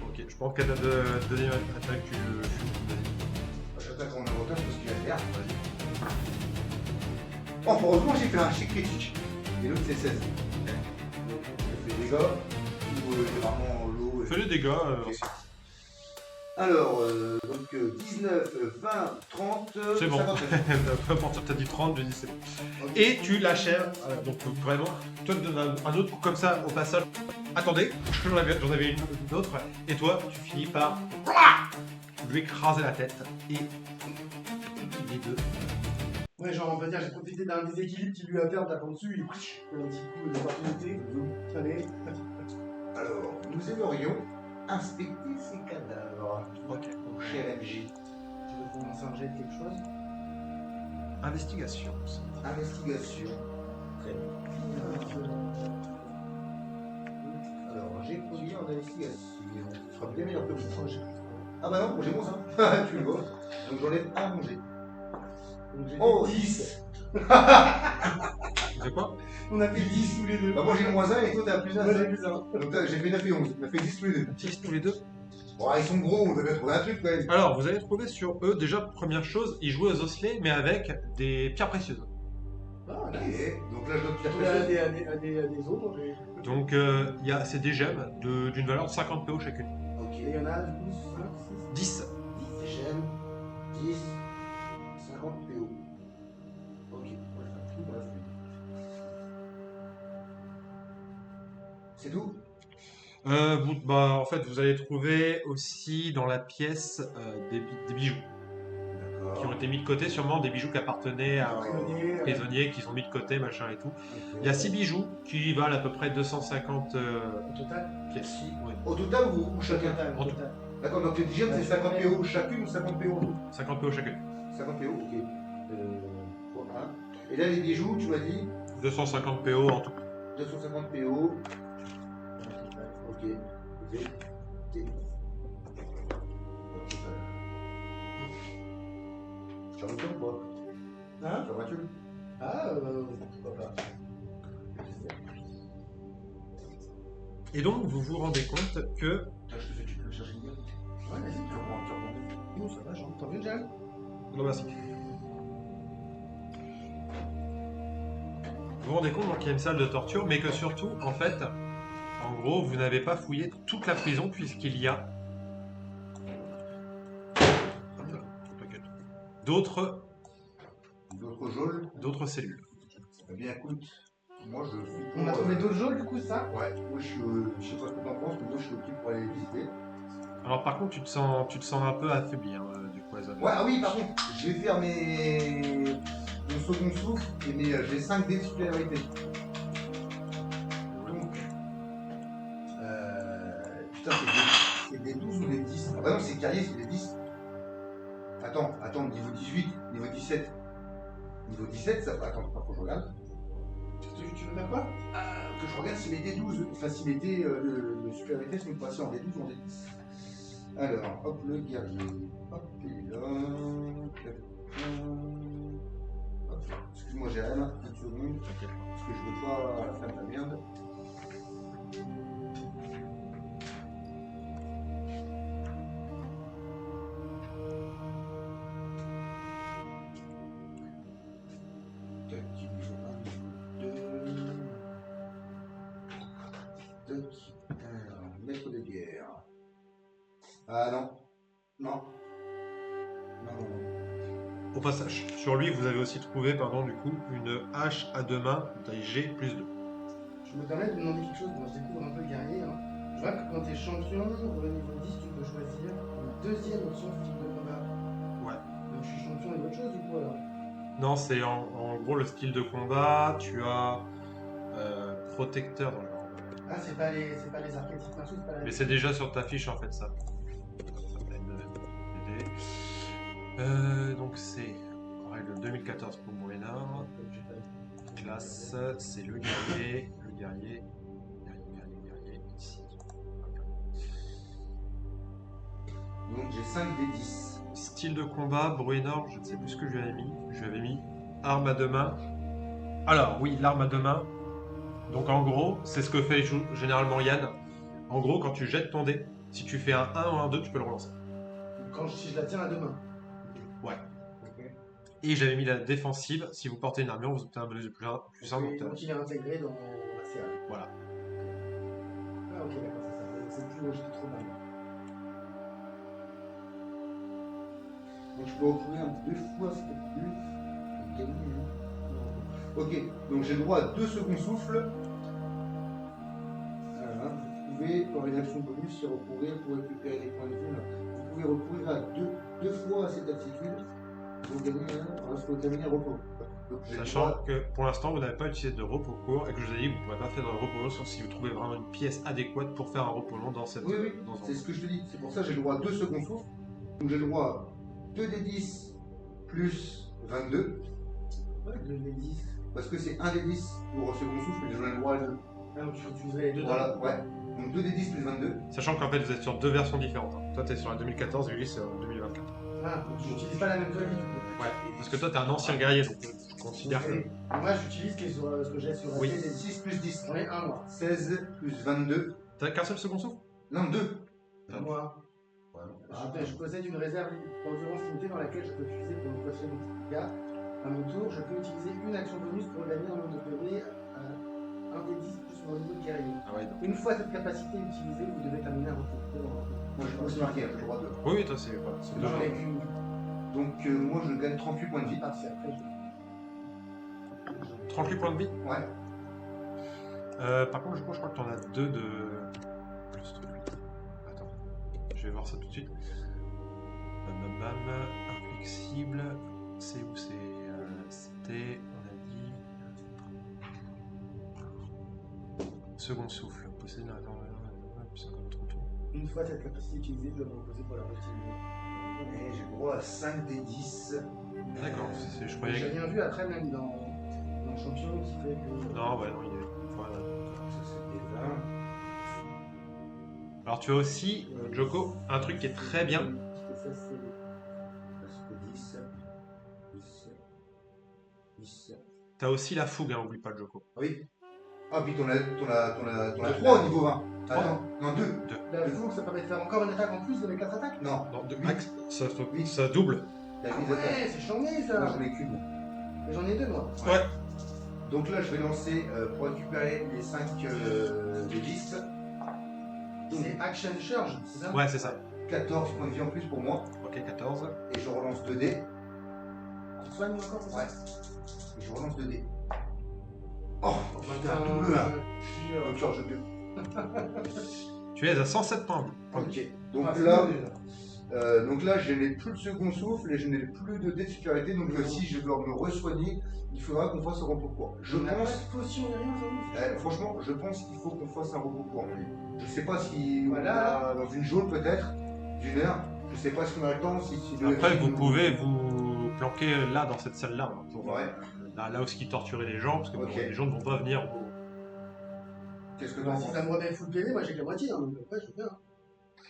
Ok, je pense qu'à la deuxième attaque, tu le chutes. J'attaque en avantage parce qu'il a l'air. Oh, heureusement, j'ai fait un chic critique. Et l'autre, c'est 16. Donc, je fais des dégâts. Ou vraiment l'eau. Fais les dégâts. Ok. Alors, donc 19, 20, 30. C'est bon. 59. Peu importe, t'as dit 30, je dis c'est bon. Ok. Et tu l'achèves. Donc vraiment, toi, tu donnes un autre coup comme ça au passage. Attendez, j'en avais une autre. Et toi, tu finis par lui écraser la tête. Et les deux. Ouais, genre, on va dire, j'ai profité d'un déséquilibre qui lui a fait en tapant dessus, il un petit coup d'opportunité. Allez. Alors, nous aimerions inspecter ces cadavres. Ok. Mon cher MJ. Tu veux qu'on s'en jette quelque chose? Investigation. Investigation. Très bien. Alors, j'ai combien en investigation? Ce sera bien meilleur que vous. Ah bah non, j'ai mon ça. Tu le vois. Donc j'enlève un manger. Donc j'ai Oh, fait 10. C'est quoi? On a fait 10 tous les deux. Bah moi j'ai le moins 1 et toi t'as plus 1. Moi j'ai plus un. Donc j'ai fait 9 et 11. On a fait 10 tous les deux. 10 tous les deux. Bon, ils sont gros, on devait trouver un truc quand même. Alors, vous allez trouver sur eux, déjà, première chose, ils jouaient aux osselets, mais avec des pierres précieuses. Ah, Ok, nice. donc là je dois Il y a des autres. Donc, c'est des gemmes d'une valeur de 50 PO chacune. Ok. Et il y en a du coup 5, 6. 10. 10 gemmes, 10, 50 PO. Ok, on va faire un truc, on va faire. C'est tout? En fait, vous allez trouver aussi dans la pièce des bijoux. D'accord. qui ont été mis de côté, sûrement des bijoux qui appartenaient à Prisonniers, prisonniers, qu'ils ont mis de côté, machin et tout. Ok. Il y a 6 bijoux qui valent à peu près 250 Au total. pièces. Ouais. Au total ou chacun? En tout. D'accord, donc les dixièmes c'est 50 PO chacune ou 50 PO en tout? 50 PO chacune. 50 PO, ok. Pour un. Et là, les bijoux, tu m'as dit 250 PO en tout. 250 PO. Ok. Ok. Ok. Ça va ou pas? Hein? Ça va-tu? Ah, pourquoi pas. Et donc, vous vous rendez compte que Je te fais, tu peux chercher une gueule? Ouais, vas-y, Tu reprends. Non, ça va, t'en veux déjà? non, merci. Vous vous rendez compte donc, qu'il y a une salle de torture, mais que surtout, en fait, en gros, vous n'avez pas fouillé toute la prison puisqu'il y a d'autres D'autres geôles? cellules. Eh bien, écoute, moi je suis. On a trouvé d'autres geôles du coup, ça? Ouais, moi je sais pas ce que t'en penses, mais moi je suis OK pour aller les visiter. Alors par contre, tu te sens un peu affaibli hein, du coup, Azon. Ouais, ah oui, par contre, je vais faire mon second souffle et j'ai 5 dés de supériorité. Donc, putain, c'est des 12 ou des 10? Ah bah non, c'est guerrier, c'est des 10. Attends, niveau 18, niveau 17. Niveau 17, ça va. Attends, faut que je regarde. Tu veux faire quoi? Que je regarde si mes D12, enfin si mes dés de supériorité sont passés en D12 ou en D10. Alors, hop, le guerrier. Hop, il est là. Hop, excuse-moi, j'ai rien, une seconde. Parce que je veux pas faire de la merde. Tac, niveau 1, niveau 2. Tac, alors, maître de guerre. Ah non. Non. Au passage, sur lui, vous avez aussi trouvé, pardon, du coup, une hache à deux mains, taille G plus 2. Je me permets de demander quelque chose, moi je découvre un peu le guerrier. Hein. Je vois que quand t'es champion, au niveau 10, tu peux choisir une deuxième option de style de combat. Ouais. Donc je suis champion et autre chose du coup alors. Non, c'est en gros le style de combat. Tu as protecteur dans le genre. Ah, c'est pas les archétypes martiaux, c'est pas la. Mais c'est déjà sur ta fiche en fait ça. Donc c'est en règle 2014 pour Moénard. Classe, c'est le guerrier, ici. Donc j'ai 5 des 10. Style de combat, Bruenor, je ne sais plus ce que je lui avais mis. Je lui avais mis arme à deux mains. Alors oui, l'arme à deux mains. Donc en gros, c'est ce que fait généralement Yann. En gros, quand tu jettes ton dé, si tu fais un 1 ou un 2, tu peux le relancer. Si je la tiens à deux mains. Ouais. Ok. Et j'avais mis la défensive. Si vous portez une armure, vous obtenez un bonus de plus 1. Donc il est intégré dans la série. Voilà. Ah ok, d'accord, c'est ça. C'est plus logique, trop mal. Donc je peux recourir 2 fois, c'était plus. Gagner, hein. Ok, donc j'ai le droit à 2 seconds souffles. Voilà. Vous pouvez, par une action bonus, y recourir pour récupérer les points de vie. Vous pouvez recourir à deux fois à cette attitude. Vous gagnez lorsque vous terminez un repos. Donc, j'ai le Sachant droit- que pour l'instant, vous n'avez pas utilisé de repos court et que je vous ai dit que vous ne pourrez pas faire de repos long sauf si vous trouvez vraiment une pièce adéquate pour faire un repos long dans cette. Oui, oui, dans ce c'est ce que je te dis. C'est pour ça que j'ai le droit à 2 secondes souffles. Donc j'ai le droit à 2 des 10 plus 22. Ouais, 2 des 10. Parce que c'est 1 des 10 pour second souffle, mais j'en ai le droit à 2. Ah, donc tu utiliserais les deux. Voilà, ouais. Donc 2 des 10 plus 22. Sachant qu'en fait, vous êtes sur deux versions différentes. hein. Toi, tu es sur la 2014, Ulysse, c'est en 2024. Ah, donc tu n'utilises pas la même que lui du coup. Ouais, parce que toi, tu es un ancien guerrier, donc je considère que. Et moi j'utilise ce que j'ai sur Oui. la 6 plus 10. On est un mois. 16 plus 22. T'as qu'un seul second souffle? Non, 2. Un mois. Je possède une réserve d'endurance limitée dans laquelle je peux utiliser pour une prochaine cas. À mon tour, je peux utiliser une action bonus pour gagner un nombre de PV à 1 des 10 plus mon niveau de guerrier. Ah ouais, donc. Une fois cette capacité utilisée, vous devez terminer un repos. Moi, je aussi marqué, j'ai le droit à 2. Oui, oui, toi, c'est. Voilà, c'est J'en ai deux. qu'une. Donc moi, je gagne 38 points de vie. Ah, c'est après. 38 points de vie. Ouais. Par contre, je crois que t'en as 2 de. Plus 3. Attends, je vais voir ça tout de suite. Bam bam bam. flexible. C'est où c'est c'était, on a dit. Second souffle. Posséder la plus 50 tours. Une fois cette capacité utilisée, je dois me reposer pour la moitié. Et j'ai le droit à 5 des 10. D'accord, je J'ai croyais que. rien vu après, même dans Champion, qui fait que. Non, ouais, non, il est. Voilà. Ça, c'est des 20. Alors, tu as aussi, Joko, un truc qui est très bien. Parce que ça, c'est. Ça, c'est 10. 10. 10. Tu as aussi la fougue, hein, oublie pas, Joko. Oui. Ah, puis t'en as 3 au niveau 20. Trois. Attends, non, 2. La fougue, ça permet de faire encore une attaque en plus de mes 4 attaques. Non, Non, de huit. max, ça Huit. double. T'as Ah 8 attaques. ouais, c'est chambé ça. Moi, j'en ai qu'une. Mais j'en ai 2 moi. Ouais. Donc là, je vais lancer pour récupérer les 5 des 10. C'est Action Surge, c'est ça? Ouais, c'est ça. 14 points de vie en plus pour moi. Ok, 14. Et je relance 2 dés. Tu te soignes encore, c'est ça? Ouais. Et je relance 2 dés. Oh, putain, Enfin, double 1. puis, Donc, charge 2. Tu es à 107 points. Ok. Donc ah, là, c'est donc là, je n'ai plus de second souffle et je n'ai plus de dés de supériorité. Donc si je dois me re-soigner, il faudra qu'on fasse un repos court. Je on n'a pas pense, de potion ni rien, ça vous? franchement, je pense qu'il faut qu'on fasse un repos court. Je sais pas si Voilà. on a dans une jaune peut-être, d'une heure. Je sais pas si on a le temps. Si Après, vous pouvez vous planquer là, dans cette salle-là, hein, pour Ouais. là où ils torturaient les gens, parce que bon, Ok. les gens ne vont pas venir. Qu'est-ce que Bah, t'en si penses? ça me remet full PV, moi j'ai que la moitié, hein, donc après je veux bien.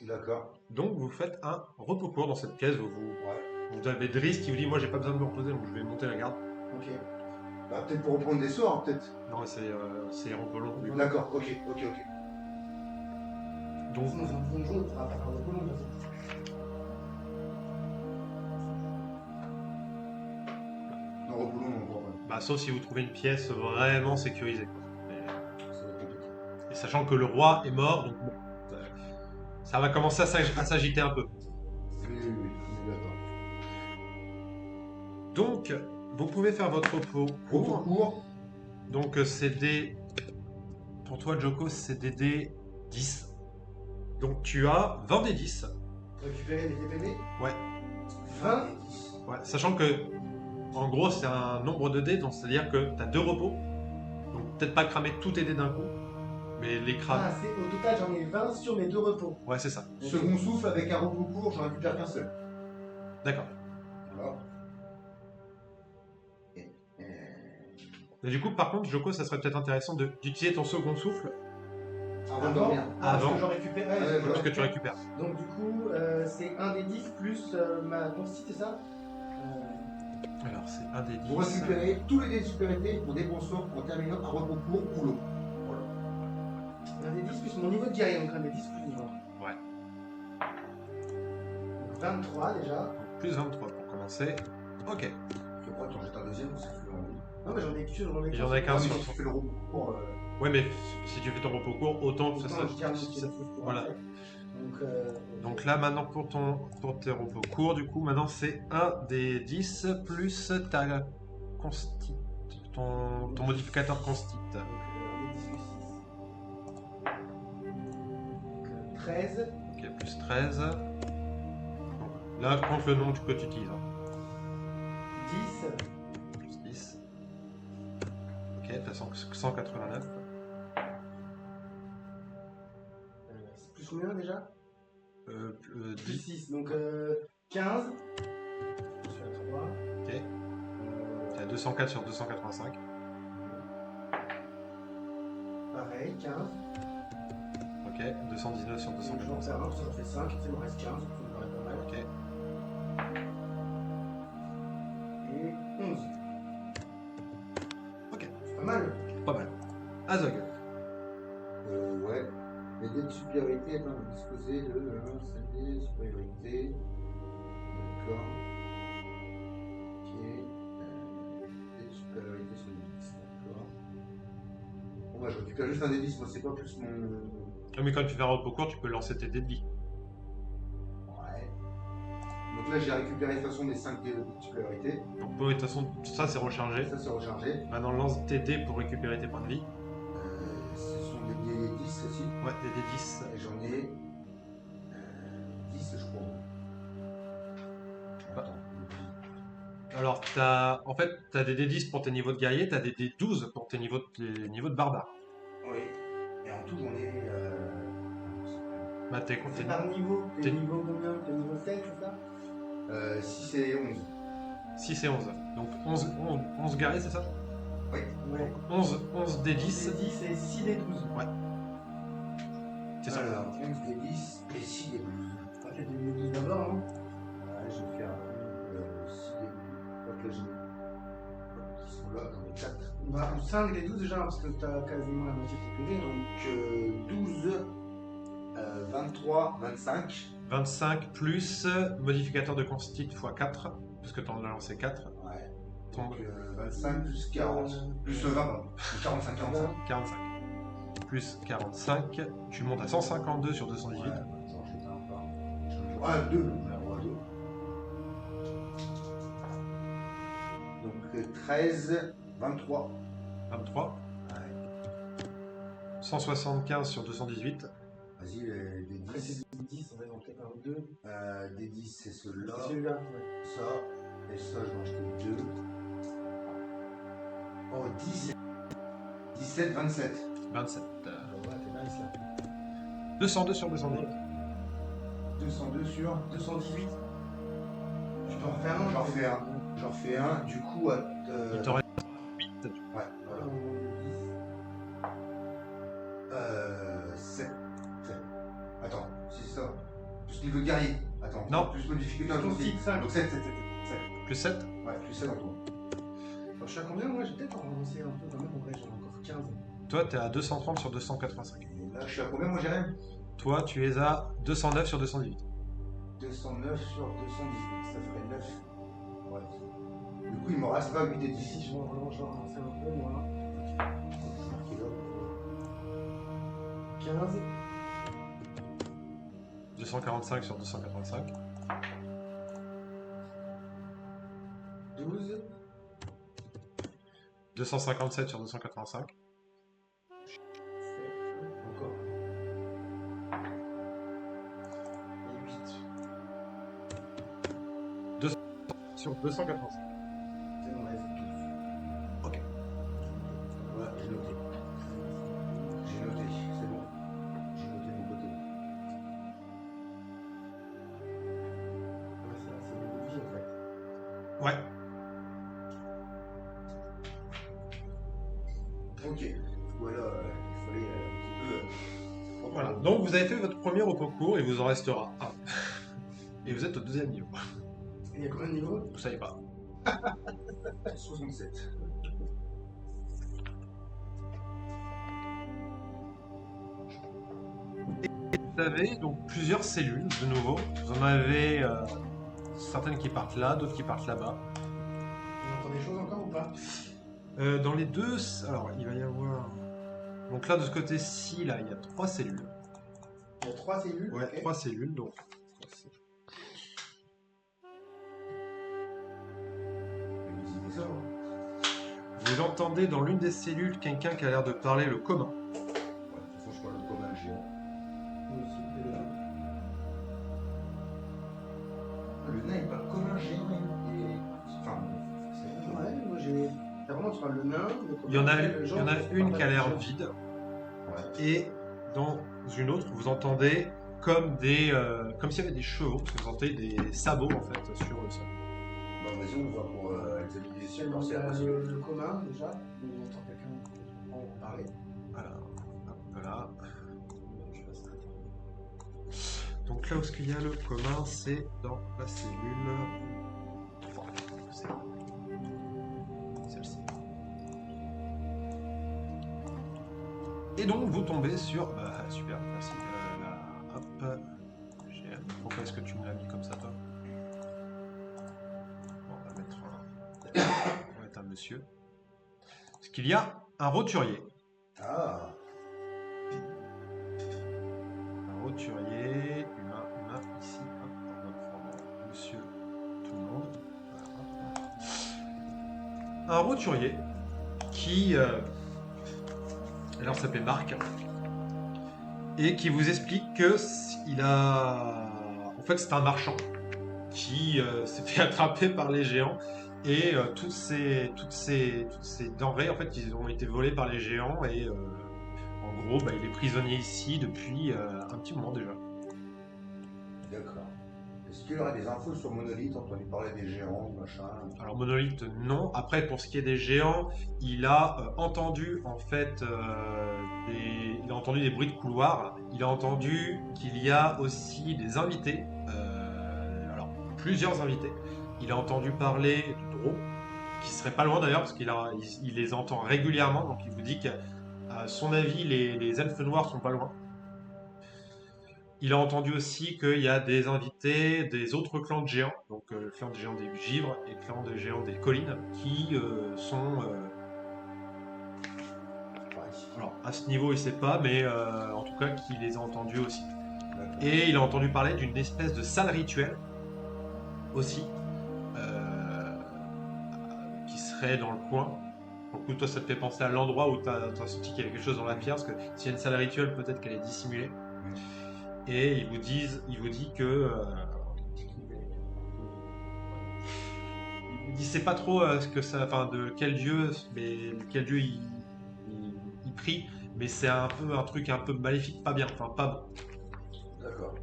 D'accord. Donc, vous faites un repos court dans cette pièce. Vous avez Driss qui vous dit: moi, j'ai pas besoin de me reposer, donc je vais monter la garde. Ok. Bah, peut-être pour reprendre des sorts, hein, peut-être. Non, c'est repos long. lui. D'accord. Ok. Donc, Sinon, c'est un bon jour, on pourra pas faire le colon, de toute façon. Non, repos long, on va bah, sauf si vous trouvez une pièce vraiment sécurisée. Quoi. Ça va être compliqué. Et sachant que le roi est mort, donc bon, ça va commencer à s'agiter un peu. Oui, on est d'accord. Donc, vous pouvez faire votre repos Repos court. court. Donc, c'est des. Pour toi, Joko, c'est des dés 10. Donc, tu as 20 des 10. Récupérer les TPB. Ouais. 20. Ouais. Sachant que, en gros, c'est un nombre de dés, donc c'est-à-dire que tu as 2 repos. Donc, peut-être pas cramer tous tes dés d'un coup, mais les cramer. Ah, c'est au total j'en ai 20 sur mes 2 repos. Ouais, c'est ça. Second souffle avec un repos court, j'en récupère qu'un seul. D'accord. Voilà. Et du coup, par contre, Joko, ça serait peut-être intéressant d'utiliser ton second souffle Avant de dormir. Ah, parce Avant. que j'en récupère. Ouais, Ouais, pour ce que tu récupères. Donc du coup, c'est 1 des 10 plus ma consti, c'est ça? Alors, c'est un des 10. Vous récupérez tous les dés de supériorité pour des bons sorts en terminant un repos court ou l'eau. 1 des 10 plus mon niveau de guerrier, donc 1 des 10 plus niveau. Ouais. Donc 23 déjà. Donc, plus 23 pour commencer. Ok. Je crois que t'en jettes un deuxième, c'est plus envie. Non, mais j'en ai qu'une, Il y en a qu'un Ah, mais sur. si tu fais le repos court, Ouais, mais si tu fais ton repos court, autant que ça. Autant je garde mon ça- petit voilà. après. Donc là, maintenant, pour tes repos courts, du coup, maintenant, c'est 1 des 10 plus ta consti. Ton modificateur consti. Donc, 1 des 10 plus 6. Donc 13. Ok, plus 13. Donc, là, compte le nombre que tu utilises. hein. 10. Plus 10. Ok, de toute façon, 189. C'est plus combien déjà? Plus 10. 6. Donc 15. Je suis à 3. Ok. Tu as 204 sur 285. Pareil, 15. Ok, 219 sur Donc je vais en 285. faire un, ça me fait 5. Il me reste 15. Ça me paraît pas mal. Ok. Et 11. Ok. C'est pas mal. Pas mal. Azog. ouais. Les dés de supériorité étant disposés de 5 dés de supériorité. D'accord. Ok. Dés de supériorité sur les 10. D'accord. Bon, bah, je récupère juste un des 10. Moi, c'est pas plus mon. Mais quand tu fais un repos court, tu peux lancer tes dés de vie. Ouais. Donc là, j'ai récupéré de toute façon mes 5 dés de supériorité. Donc, de toute façon, ça c'est rechargé. Ça, c'est rechargé. Maintenant, lance tes dés pour récupérer tes points de vie. Ce sont des dés 10 aussi. Ouais, des dés 10. Et j'en ai 10, je crois. Bah. Attends, Alors, en fait, tu as des D10 pour tes niveaux de guerrier, tu as des D12 pour tes niveaux de barbare. Oui. Et en tout, on est. Bah, t'es C'est par niveau. t'es- T'es niveau combien? T'es niveau 7, c'est ça? 6 et 11. 6 et 11. Donc 11 guerriers, c'est ça? Oui. Ouais. 11 D10. 10 et 6 des 12. Ouais. C'est ça. Alors, 11 des 10 et 6 des 12. Ah, t'es des 12 d'abord, hein? Ouais, je vais faire 6 des 12. Donc là, j'ai. Ils sont là dans les 4. Bah, 5 des 12 déjà, parce que t'as quasiment la moitié de tes PV. Donc 12, 23, 25. 25 plus modificateur de constitut x 4, parce que t'en as lancé 4. Ouais. Ton Donc 25 plus 40. Plus 20, pardon. 45, 45. 45. Plus 45, tu montes à 152 sur 218. Ouais, attends, je vais faire un pas. Ah, 2. On a 2. Donc 13, 23. 23. Ouais. 175 sur 218. Vas-y, les Après, 10. c'est des 10, on va monter par 2. Des 10, c'est ceux-là. C'est celui-là, ouais. Ça. Et ça, je vais en jeter 2. Oh, 10. 17, 27. 27. Ouais, t'es nice là. 202 sur 218. 202 sur. 218. Je peux en faire un. J'en refais un. J'en refais un. Du coup, Il te reste 8. ouais, voilà. 7. Attends, c'est ça. Plus niveau guerrier. Attends. Non. Plus modificateur Ton aussi. titre, 5. Donc 7. Plus 7. Ouais, plus 7 en tout. Alors, je suis à combien? Moi, j'ai peut-être en relancer un peu quand même. En vrai, j'en ai encore 15. Toi, t'es à 230 sur 285. Et là, je suis à combien, moi, Jérémy? Toi, tu es à 209 sur 218. 209 sur 218. Ça ferait 9. Ouais. Du coup, il me reste pas 8 et 10. Si je vais en relancer un peu, moi. C'est marqué là. 15. 245 sur 285. 12. 257 sur 285. 7. Encore. Et 8. Sur 285. C'est mon reste 12. Ok. Voilà, j'ai noté. J'ai noté, c'est bon. J'ai noté de mon côté. Ouais, c'est une vie en fait. Ouais. Ok. Voilà, il fallait un petit peu. Voilà. Donc, vous avez fait votre premier au concours, il vous en restera un. Et vous êtes au deuxième niveau. Il y a combien de niveaux? Vous savez pas. 67. Vous avez donc plusieurs cellules de nouveau. Vous en avez certaines qui partent là, d'autres qui partent là-bas. On entend des choses encore ou pas? Dans les deux, alors il va y avoir. Donc là de ce côté-ci, là, il y a 3 cellules. Il y a 3 cellules. Ouais, ok. 3 cellules. Donc Vous dites ça, hein. vous entendez dans l'une des cellules quelqu'un qui a l'air de parler le commun. Ouais, de toute façon, je parle de comme un géant. Moi aussi, et là. Le nain, il parle comme un géant. Et. Enfin, c'est. Ouais, moi j'ai. T'as vraiment, tu parles le nain, le Il y en a, le il y genre, en a tu une parles qui a l'air pas de vide. Ouais. Et dans une autre, vous entendez comme comme s'il y avait des chevaux, parce que vous entendez des sabots en fait sur le sol. Bah, vas-y, on va pour examiner les C'est ciels. bon, c'est le commun déjà, on entend quelqu'un en parler. Voilà, hop, voilà. Donc là où il y a le commun, c'est dans la cellule 3. C'est celle-ci. Et donc vous tombez sur... super, merci. Là, hop. Pourquoi est-ce que tu me l'as mis comme ça, toi? Bon, on va mettre un monsieur. Parce qu'il y a un roturier. Ah, Un roturier, humain, ici. Hop, on va prendre monsieur, tout le monde. Voilà. Un roturier qui... alors s'appelait Marc. Et qui vous explique que il a... En fait, c'est un marchand qui s'est fait attraper par les géants Et toutes ces denrées, en fait, ils ont été volées par les géants et en gros, bah, il est prisonnier ici depuis un petit moment déjà. D'accord. Est-ce qu'il y aurait des infos sur Monolith, entendu parler des géants, machin? Alors Monolith, non. Après, pour ce qui est des géants, il a entendu en fait il a entendu des bruits de couloir. Il a entendu qu'il y a aussi des invités. Alors plusieurs invités. Il a entendu parler de Drow, qui serait pas loin d'ailleurs parce il les entend régulièrement. Donc il vous dit qu'à son avis, les elfes noirs sont pas loin. Il a entendu aussi qu'il y a des invités des autres clans de géants, donc le clan des géants des givres et le clan des géants des collines, qui sont... alors, à ce niveau, il sait pas, mais en tout cas, qu'il les a entendus aussi. D'accord. Et il a entendu parler d'une espèce de salle rituelle, aussi, qui serait dans le coin. Pour le coup, toi, ça te fait penser à l'endroit où tu as senti qu'il y avait quelque chose dans la pierre, parce que s'il y a une salle rituelle, peut-être qu'elle est dissimulée. Et il vous dit que il sait pas trop ce que ça, enfin de quel dieu, mais quel dieu il prie, mais c'est un peu un truc un peu maléfique, pas bien, enfin pas bon. D'accord.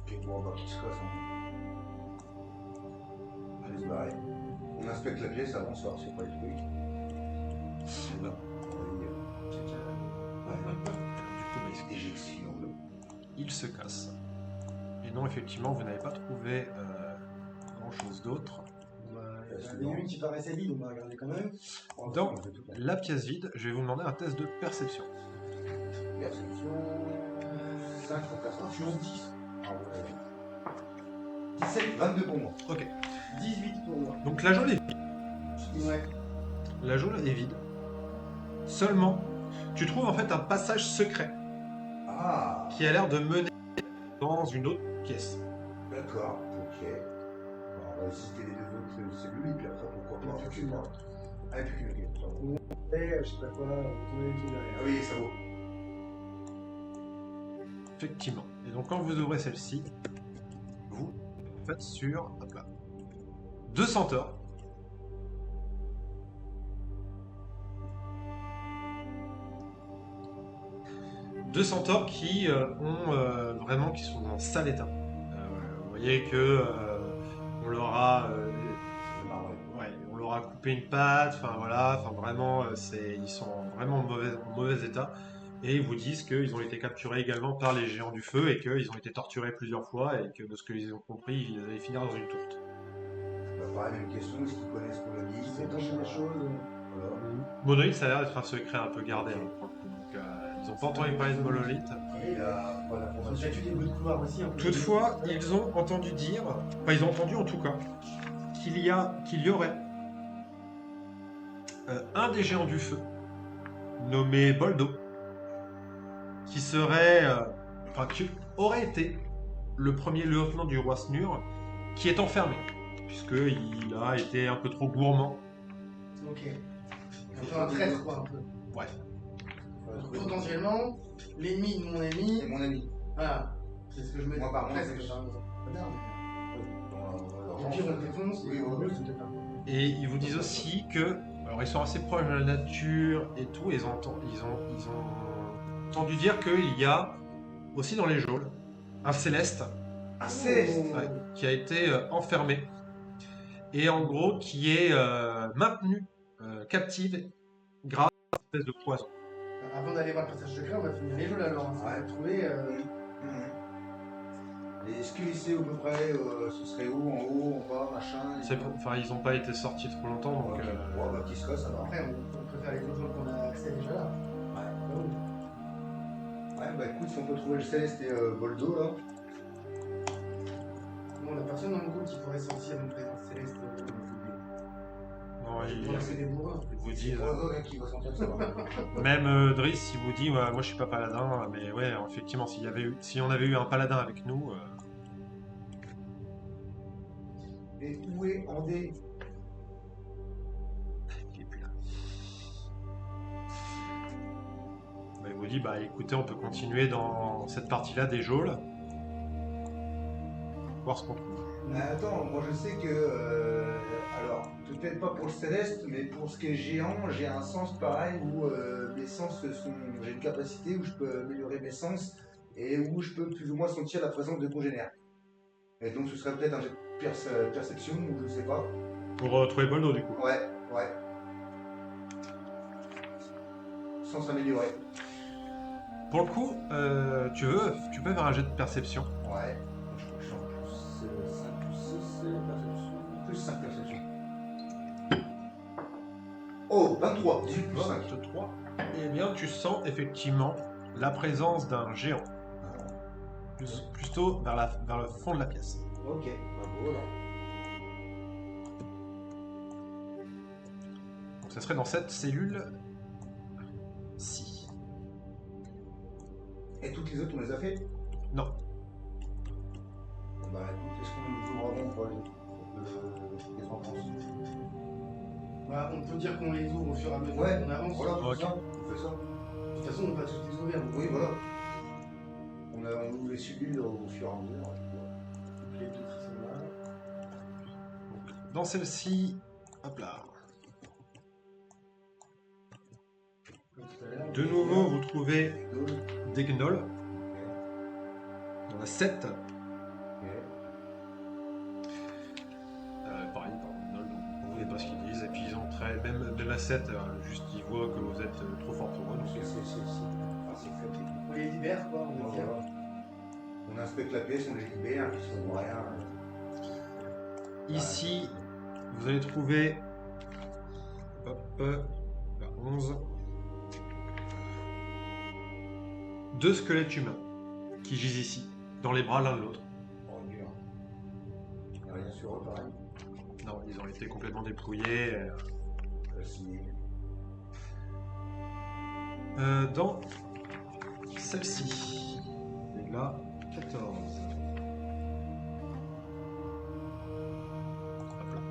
Ok, bon, bah, qui se casse, hein. Allez se barrer. On inspecte la pièce avant de savoir c'est pas les trucs. C'est là. Du coup, bah, Éjection. il se casse. Et non, effectivement, vous n'avez pas trouvé grand chose d'autre. Il y en a une qui paraissait vide, on va regarder quand même. Dans la pièce vide, je vais vous demander un test de perception. Perception. 5 pour perception. 10. Ah ouais. 17, 22 pour moi. Ok. 18 pour moi. Donc la geôle est vide. Ouais. La geôle est vide. Seulement, tu trouves en fait un passage secret Ah, qui a l'air de mener dans une autre pièce. d'accord, ok. Bon, on va visiter les deux autres cellules, puis après, pourquoi pas, je sais pas. Ah, et puis, ok, pardon. Et je sais pas quoi, retourner tout derrière. Ah oui, ça vaut. Effectivement. Et donc quand vous ouvrez celle-ci, vous faites sur hop là, 2 centaures. Deux centaures qui vraiment qui sont en sale état. Vous voyez que on leur a ouais, on leur a coupé une patte, enfin voilà, enfin vraiment ils sont vraiment en mauvais état. Et ils vous disent qu'ils ont été capturés également par les géants du feu et qu'ils ont été torturés plusieurs fois et que de ce qu'ils ont compris, ils allaient finir dans une tourte. Bah, pareil, même question, est-ce qu'ils connaissent Monolith? Ils ont tenté des choses. Voilà. Monolith, ça a l'air d'être un secret un peu gardé. Hein, pour le coup. Donc, ils n'ont pas entendu parler de Monolith. Il a pas Ils ont d'informations. peut-être eu des bruits de couloir aussi. Un peu. Toutefois, ils ont entendu dire, enfin ils ont entendu en tout cas, qu'il y aurait un des géants du feu, nommé Boldo, qui serait, enfin qui aurait été le premier lieutenant du roi Snur, qui est enfermé, puisqu'il a été un peu trop gourmand. Ok. Un peu un traître, quoi, un peu. Ouais. Donc, potentiellement, l'ennemi de mon ennemi. C'est mon ami. Voilà. C'est ce que je me dis. Moi, par contre, Presque, je- par exemple. Pas d'armes. Dans Au pire, on le défonce. Oui, Et oui, au mieux, oui. c'est peut-être un peu. Et ils vous disent aussi que, alors ils sont assez proches de la nature et tout, et ils ont entendu dire qu'il y a aussi dans les geôles un céleste Un céleste. ouais, qui a été enfermé et en gros qui est maintenu captive grâce à une espèce de poison. Avant d'aller voir le passage secret, on va finir les jeux alors. On va trouver. Et est-ce qu'il sait à peu près ce serait où, en haut, en bas, machin? Enfin, ils n'ont pas été sortis trop longtemps, donc Ok. Ouais, bah, qui se casse, ça va. Après, on préfère les autres qu'on a accès déjà là. Ouais, bah écoute, si on peut trouver le Céleste et Boldo là. Bon, la personne dans le groupe qui pourrait sentir une présence céleste. non, C'est des bourrins. ils vous C'est disent. l'oiseau qui va sentir ça. Même Driss, il vous dit, ouais, moi je suis pas paladin, mais ouais, effectivement, si on avait eu un paladin avec nous, Et où est Andé? il est plus là. Bah, il vous dit, bah écoutez, on peut continuer dans cette partie-là des geôles, voir ce qu'on trouve. Mais attends, moi je sais que. Alors, peut-être pas pour le céleste, mais pour ce qui est géant, j'ai un sens pareil où mes sens sont. J'ai une capacité où je peux améliorer mes sens et où je peux plus ou moins sentir la présence de congénères. Et donc ce serait peut-être un jet de perception ou je sais pas. Pour trouver Boldo, du coup. Ouais, ouais. Sans s'améliorer. Pour le coup, tu peux faire un jet de perception. Ouais. Je crois que je suis en plus 5 plus 6 perception. Plus 5 perception. Oh, 23, 18 plus 5. 23. Eh bien, tu sens effectivement la présence d'un géant. Plutôt vers le fond de la pièce. Ok, bravo alors. Donc ça serait dans cette cellule-ci. Et toutes les autres, on les a fait? Non. Bah écoute, est-ce qu'on nous ouvre avant pour les enfants? Bah, on peut dire qu'on les ouvre au fur et à mesure Ouais, qu'on avance. voilà, Ok. ça, on fait ça. De toute façon, on va tous les ouvrir. Oui, voilà. On ouvre les cellules au fur et à mesure. Les deux qui sont là. Dans celle-ci, hop là. Comme tout à l'heure. De nouveau, vous trouvez Deux. des gnolls. Il y en a 7. Ok. Pareil, par gnolls, donc vous ne voyez pas ce qu'ils disent. Et puis ils ont même à 7, juste ils voient que vous êtes trop fort pour eux. Donc, C'est fait. On les libère, quoi, on va dire. Voilà. On inspecte la pièce, on les libère, et puis si on voit rien. ici, vous allez trouver la 11. 2 squelettes humains qui gisent ici, dans les bras l'un de l'autre. Oh, dur. Il n'y a rien sur eux, pareil. Non, ils ont été complètement dépouillés. Signé. Dans celle-ci, et là, 14. Hop là.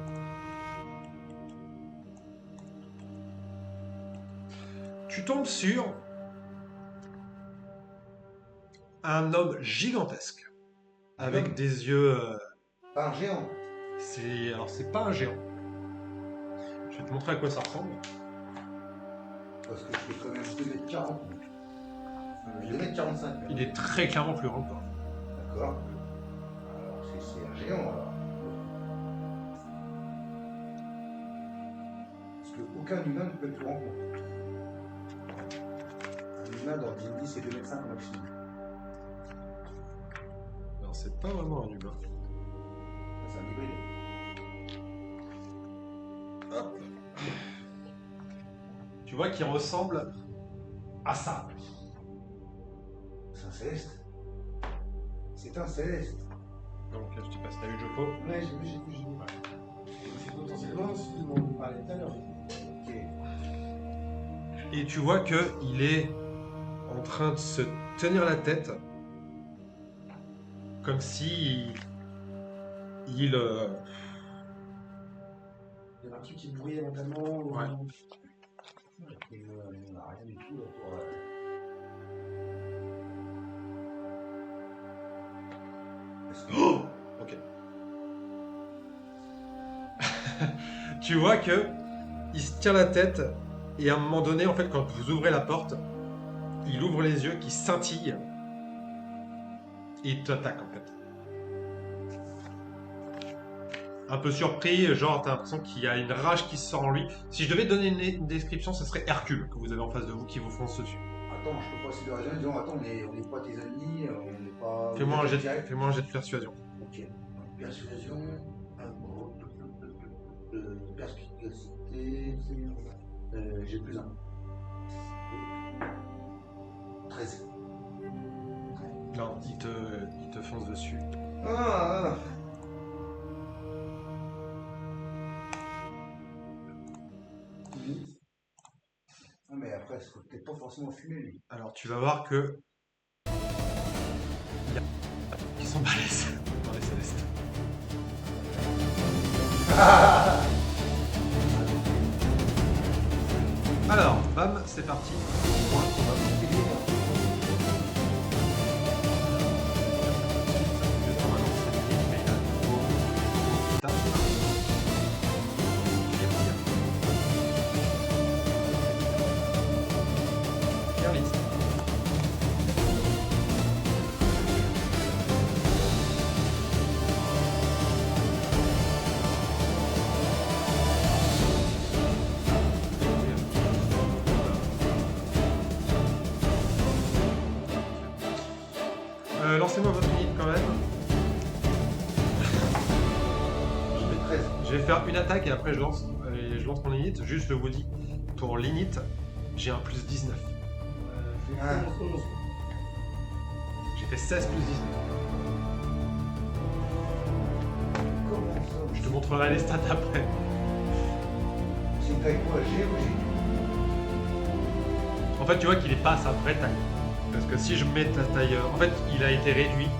Tu tombes sur un homme gigantesque, avec des yeux. Pas un géant. Alors c'est pas un géant. Je vais te montrer à quoi ça ressemble. Parce que je fais quand même 2m40. 2m45. Il est très clairement plus grand que toi. D'accord. Alors c'est un géant alors. Parce qu'aucun humain ne peut être plus grand que moi. Un humain dans D&D c'est 2m5 maximum. Alors c'est pas vraiment un humain. C'est un hybride. Hop. Tu vois qu'il ressemble à ça. C'est un céleste. C'est un céleste. Donc je te passe, t'as vu Joko? Ouais, j'ai vu. C'est potentiellement celui dont on parlait tout à l'heure. Ok. Et tu vois qu'il est en train de se tenir la tête comme si il Il y avait un truc qui bruit éventuellement. Ouais. Il n'a rien du tout. Oh, ok. Tu vois que il se tient la tête et à un moment donné, en fait, quand vous ouvrez la porte, il ouvre les yeux qui scintillent et il t'attaque en fait. Un peu surpris, genre t'as l'impression qu'il y a une rage qui sort en lui. Si je devais donner une description, ce serait Hercule que vous avez en face de vous qui vous fonce dessus. Attends, je peux passer de raison en disant attends, on n'est pas tes ennemis, on n'est pas. Fais-moi un jet direct. de persuasion. Ok. Persuasion. Perspicacité. J'ai plus 1. 13. Non, il te fonce dessus. Ah. Ah mais après, c'est peut-être pas forcément fumé lui. Alors tu vas voir que il y a qui sont balèzes dans les célestes. Alors, bam, c'est parti. Point, on va Je vais faire un lancer de dés, mais il a Lancez-moi votre init quand même. Je mets 13. Je vais faire une attaque et après je lance mon init. Juste je vous dis, pour l'init, j'ai un plus 19. J'ai fait 11. J'ai fait 16 plus 19. Comment ça? Je te montrerai les stats après. C'est une taille quoi, G ou G? En fait, tu vois qu'il est pas à sa vraie taille. Parce que si je mets ta taille... en fait, il a été réduit.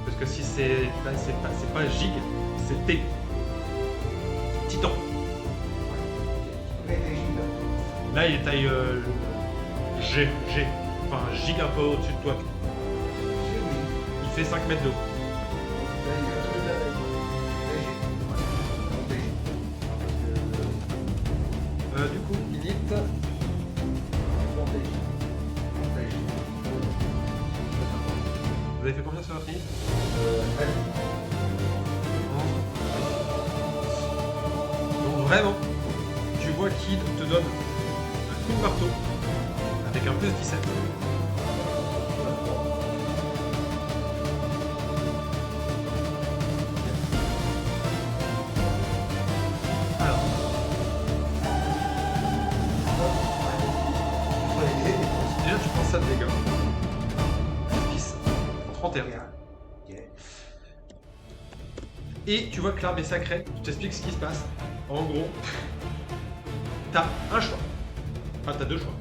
Parce que si c'est... Là, c'est pas gig, c'est T. Titan. Il a été G là. Là, il est taille G. Enfin, gig un peu au-dessus de toi. G ou G? Il fait 5 mètres de haut. Taille G. Du coup, init... Vous avez fait combien sur votre init? 13. Donc vraiment, tu vois qu'il te donne un coup de marteau avec un plus 17. Alors, déjà tu prends ça de dégâts. 10, 31. Ok. Et tu vois que l'arme est sacrée, je t'explique ce qui se passe. En gros, t'as un choix. Enfin, t'as deux choix.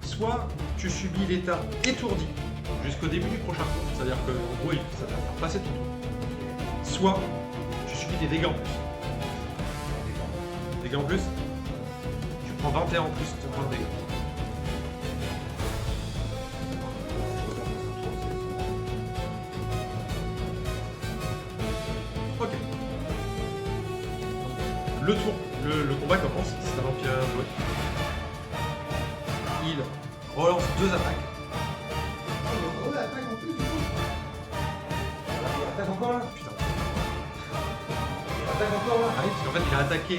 Soit tu subis l'état étourdi jusqu'au début du prochain tour, c'est-à-dire que en gros, ça va faire passer ton tour. Soit tu subis des dégâts en plus. Dégâts en plus, tu prends 21 en plus de points de dégâts. Ok. Le tour, le combat commence, c'est un vampire joué. Il relance 2 attaques. Oh, l'attaque en plus, du coup. Attaque encore là? Putain. Attaque encore là? Ah oui, parce qu'en fait il a attaqué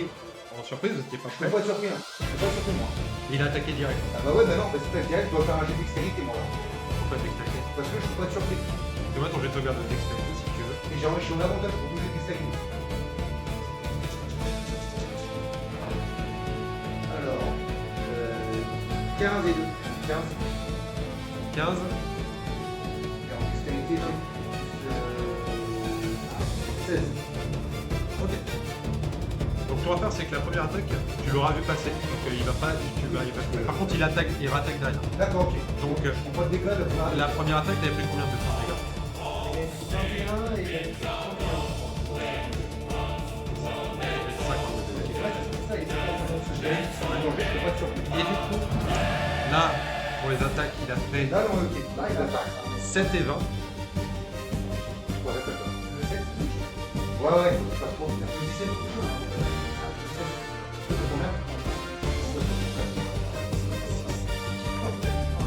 en surprise, vous n'étiez pas Je prêt. suis pas surpris, hein. Je suis pas surpris moi. Et il a attaqué direct. Ah bah ouais, bah non, parce que direct, je dois faire un jet de dextérité moi là. Pourquoi dextérité? Parce que je suis pas surpris. Fais-moi ton jet de sauvegarde de dextérité si tu veux. Et je suis en avantage pour bouger de dextérité. Alors, 15 et 2. 15. 15. Et en dextérité, non. 16. Ok. Donc ce qu'on va faire c'est que la première attaque, tu l'auras vu passer. Donc il va pas. Par contre il attaque, il rattaque derrière. D'accord, ok. Donc Je prends pas de dégâts de première. la première attaque t'avais pris combien de points de dégâts? Il a fait 21 et il a fait 31. 50 de dégâts. Ouais, c'est ça, il s'est pas Non, je suis pas surpris. Et du coup, là, pour les attaques, il a fait Là, non, ok. Là, il attaque. 7 et 20. Ouais, d'accord. Le 7, Ouais, ouais, pas trop. Il a plus 17 beaucoup de choses. C'est combien?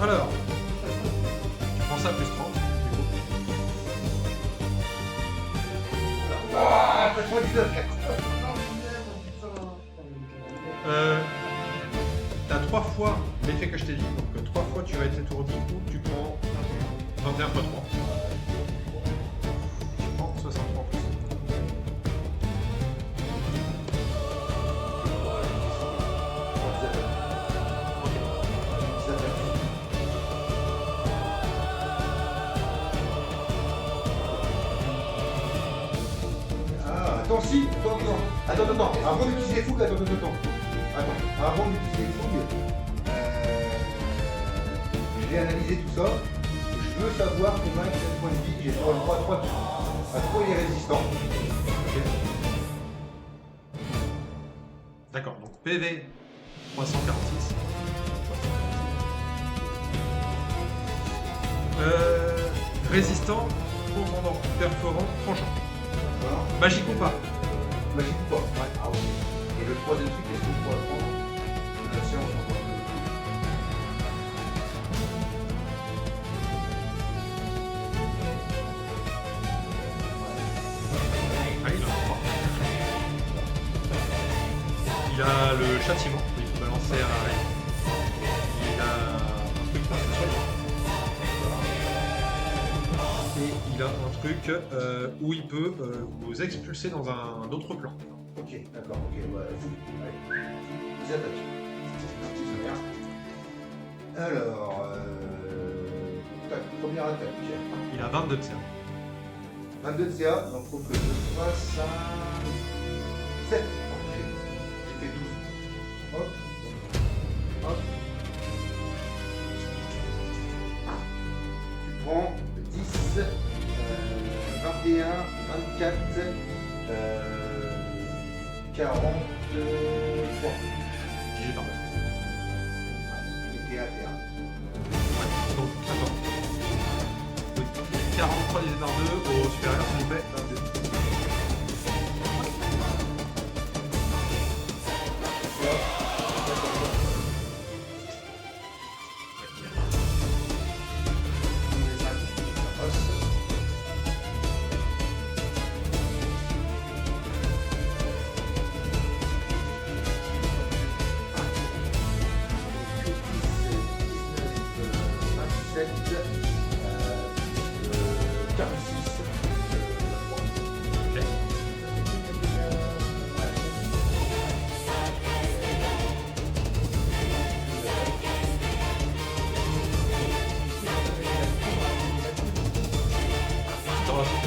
Alors, tu prends ça plus 30. Wouah, 99. T'as 3 fois l'effet que je t'ai dit. Donc 3 fois tu vas être étourdi ou tu prends 21 x 3. Tu prends 63 en plus. Ah, attends, si, attends. Avant d'utiliser les fougues, attends. Avant d'utiliser les fougues, je vais analyser tout ça. Je veux savoir combien il y a de points de vie. J'ai droit à 3 tours. À 3, il est résistant. Ok. D'accord, donc PV 346. Résistant, confondant, perforant, tranchant. Voilà. Magique ou pas? Magique ou pas? Ouais. Ah, ok. Et le troisième truc, est-ce qu'on pourrait prendre la science en quoi? Ah, il en a 3. Il a le châtiment, il faut balancer un rayon. Il a un truc pour se soigner. Et il il a un truc où il peut vous expulser dans un autre plan. Ok, d'accord, ok, ouais, fou. Allez, ils attaquent. C'est bien. Alors, tac, première attaque. Il a 22 de CA. 22 de CA, donc faut que je fasse un 7. Ok, j'ai fait 12. Hop, hop. Tu prends 10, 21, 24, 43. J'ai pardon. Et à terre. Donc, attends. Oui. 43 divisé par 2 au supérieur, s'il vous plaît. 22.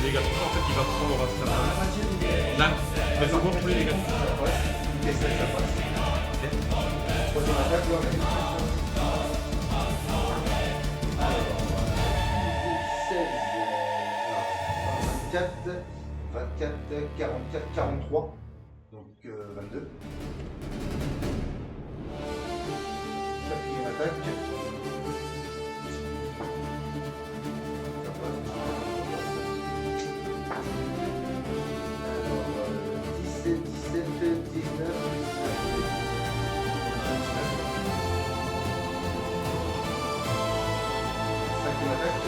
Les dégâts, en fait, il va prendre sa là, mais par contre, tous les dégâts. Et ça passe. Troisième attaque, ouais, mais... Alors, 16, 24, 44, 43, donc 22. Quatrième attaque. Ça passe. Alors, 17, 19, cinquième attaque.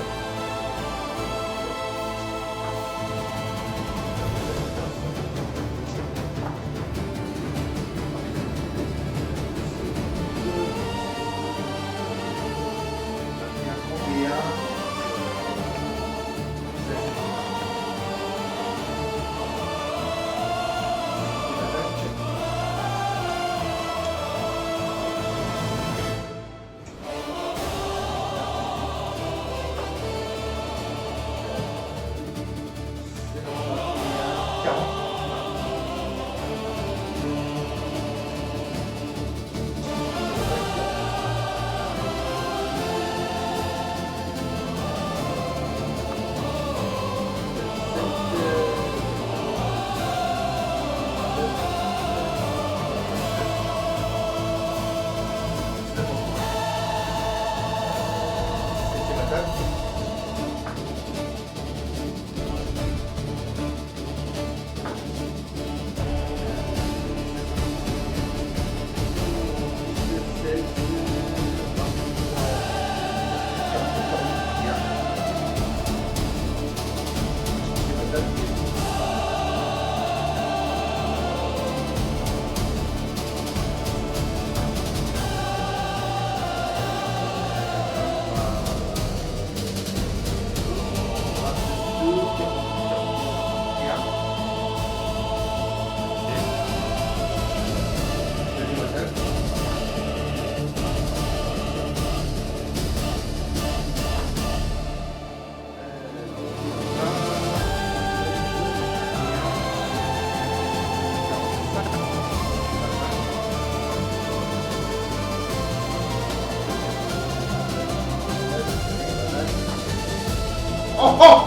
Oh oh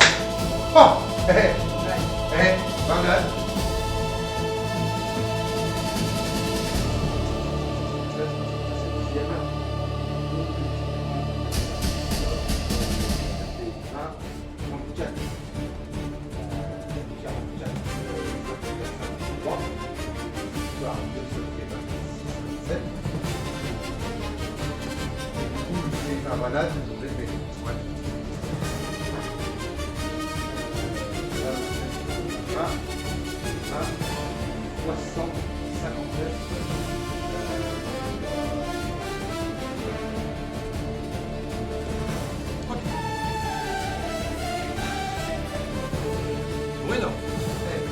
oh Bangade. Banane, je vais ouais. 60, 59. mais non.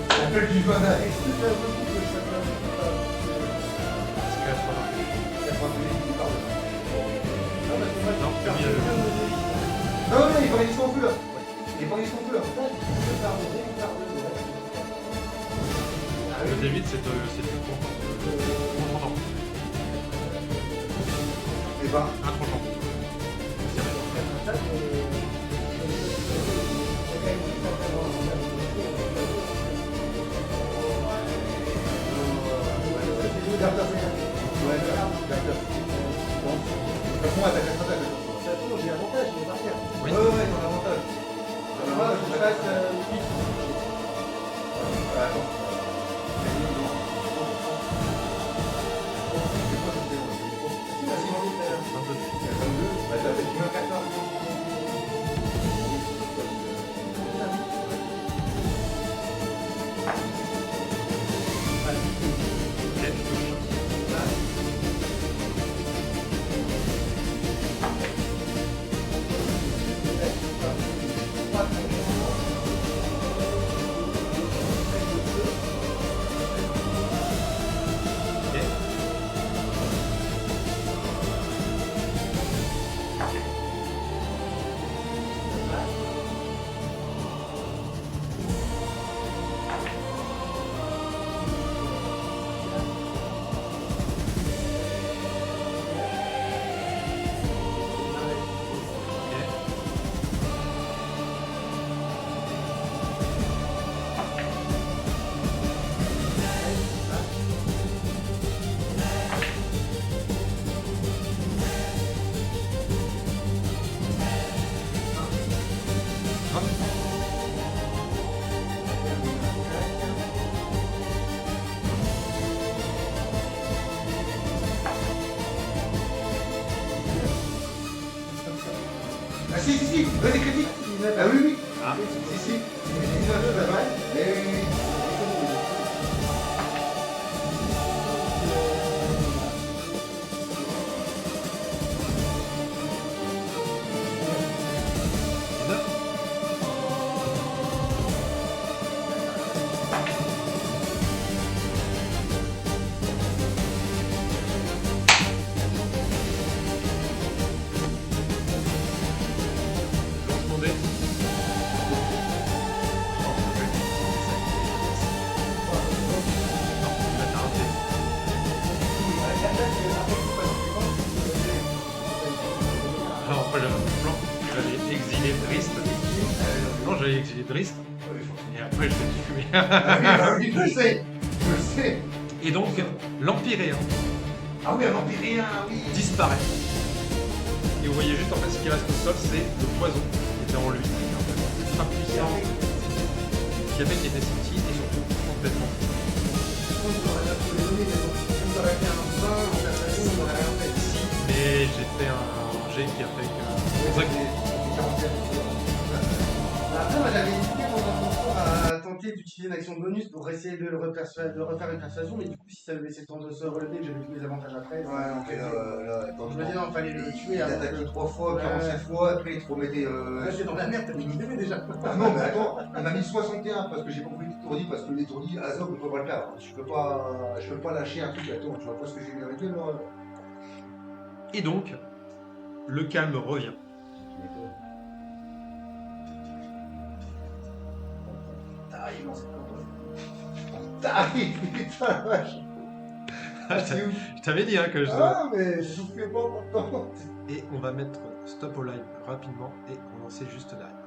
L'appel du Johanna. Est-ce que tu as beaucoup de chacun C'est 80. Il y a pas de il parle. Non, parce que moi, Non, je Camille, Non, non, il paraît qu'ils sont en feu là. Il paraît qu'ils sont en feu là. Le D8, c'est du contretemps. Et bah, Un tranchant. ouais, d'accord. Bon. De toute façon, attaque à attaque. J'ai l'avantage, il est par terre. Oui. Ouais, ouais, t'as l'avantage. Moi, je passe 8. Attends. Bah, t'as fait combien? 14. Ok, je touche. Ok. Ok. Ah si, si, si, ouais, des critiques. Ah oui, oui. Ah. Si, si. C'est 19, ça va. Mais oui, oui. Lance mon dé. Là, t'as raté. Alors, après, j'avais un plan. J'allais exiler Drist. Non, j'allais exiler Drist. Et après, je l'ai tué. Ah oui, je sais. Je sais. Et donc, l'Empyréen Ah oui, un empirien, oui. disparaît. Et vous voyez juste en fait ce qui reste au sol, c'est le poison qui était en lui. Ultra puissant. Qui avait été senti et surtout complètement. Si, mais j'ai fait un jet qui a fait que. C'est pour ça que. Après, moi, j'avais hésité pendant mon tour à tenter d'utiliser une action bonus pour essayer de refaire une persuasion, mais du coup, si ça me laissait le temps de se relever, que j'avais tous les avantages après. Ouais, ok, là, quand Je me disais, non, fallait le tuer il avant. attaqué 3 fois, Ouais. 47 fois, après il te remettait. Là, j'étais dans la merde, t'as mis une déjà. Ah non, mais attends, on m'a mis 61 parce que j'ai pas pris l'étourdi, parce que l'étourdi, Azov ne peut pas le faire. Je peux pas lâcher un truc, attends, tu vois pas ce que j'ai mérité là. Et donc, le calme revient. T'arrives, non, c'est pas possible. T'arrives, putain la vache. Ah, c'est ouf. Je t'avais dit hein, que je. Ah, mais je soufflais pas pourtant. Et on va mettre stop au live rapidement et on lancer juste derrière.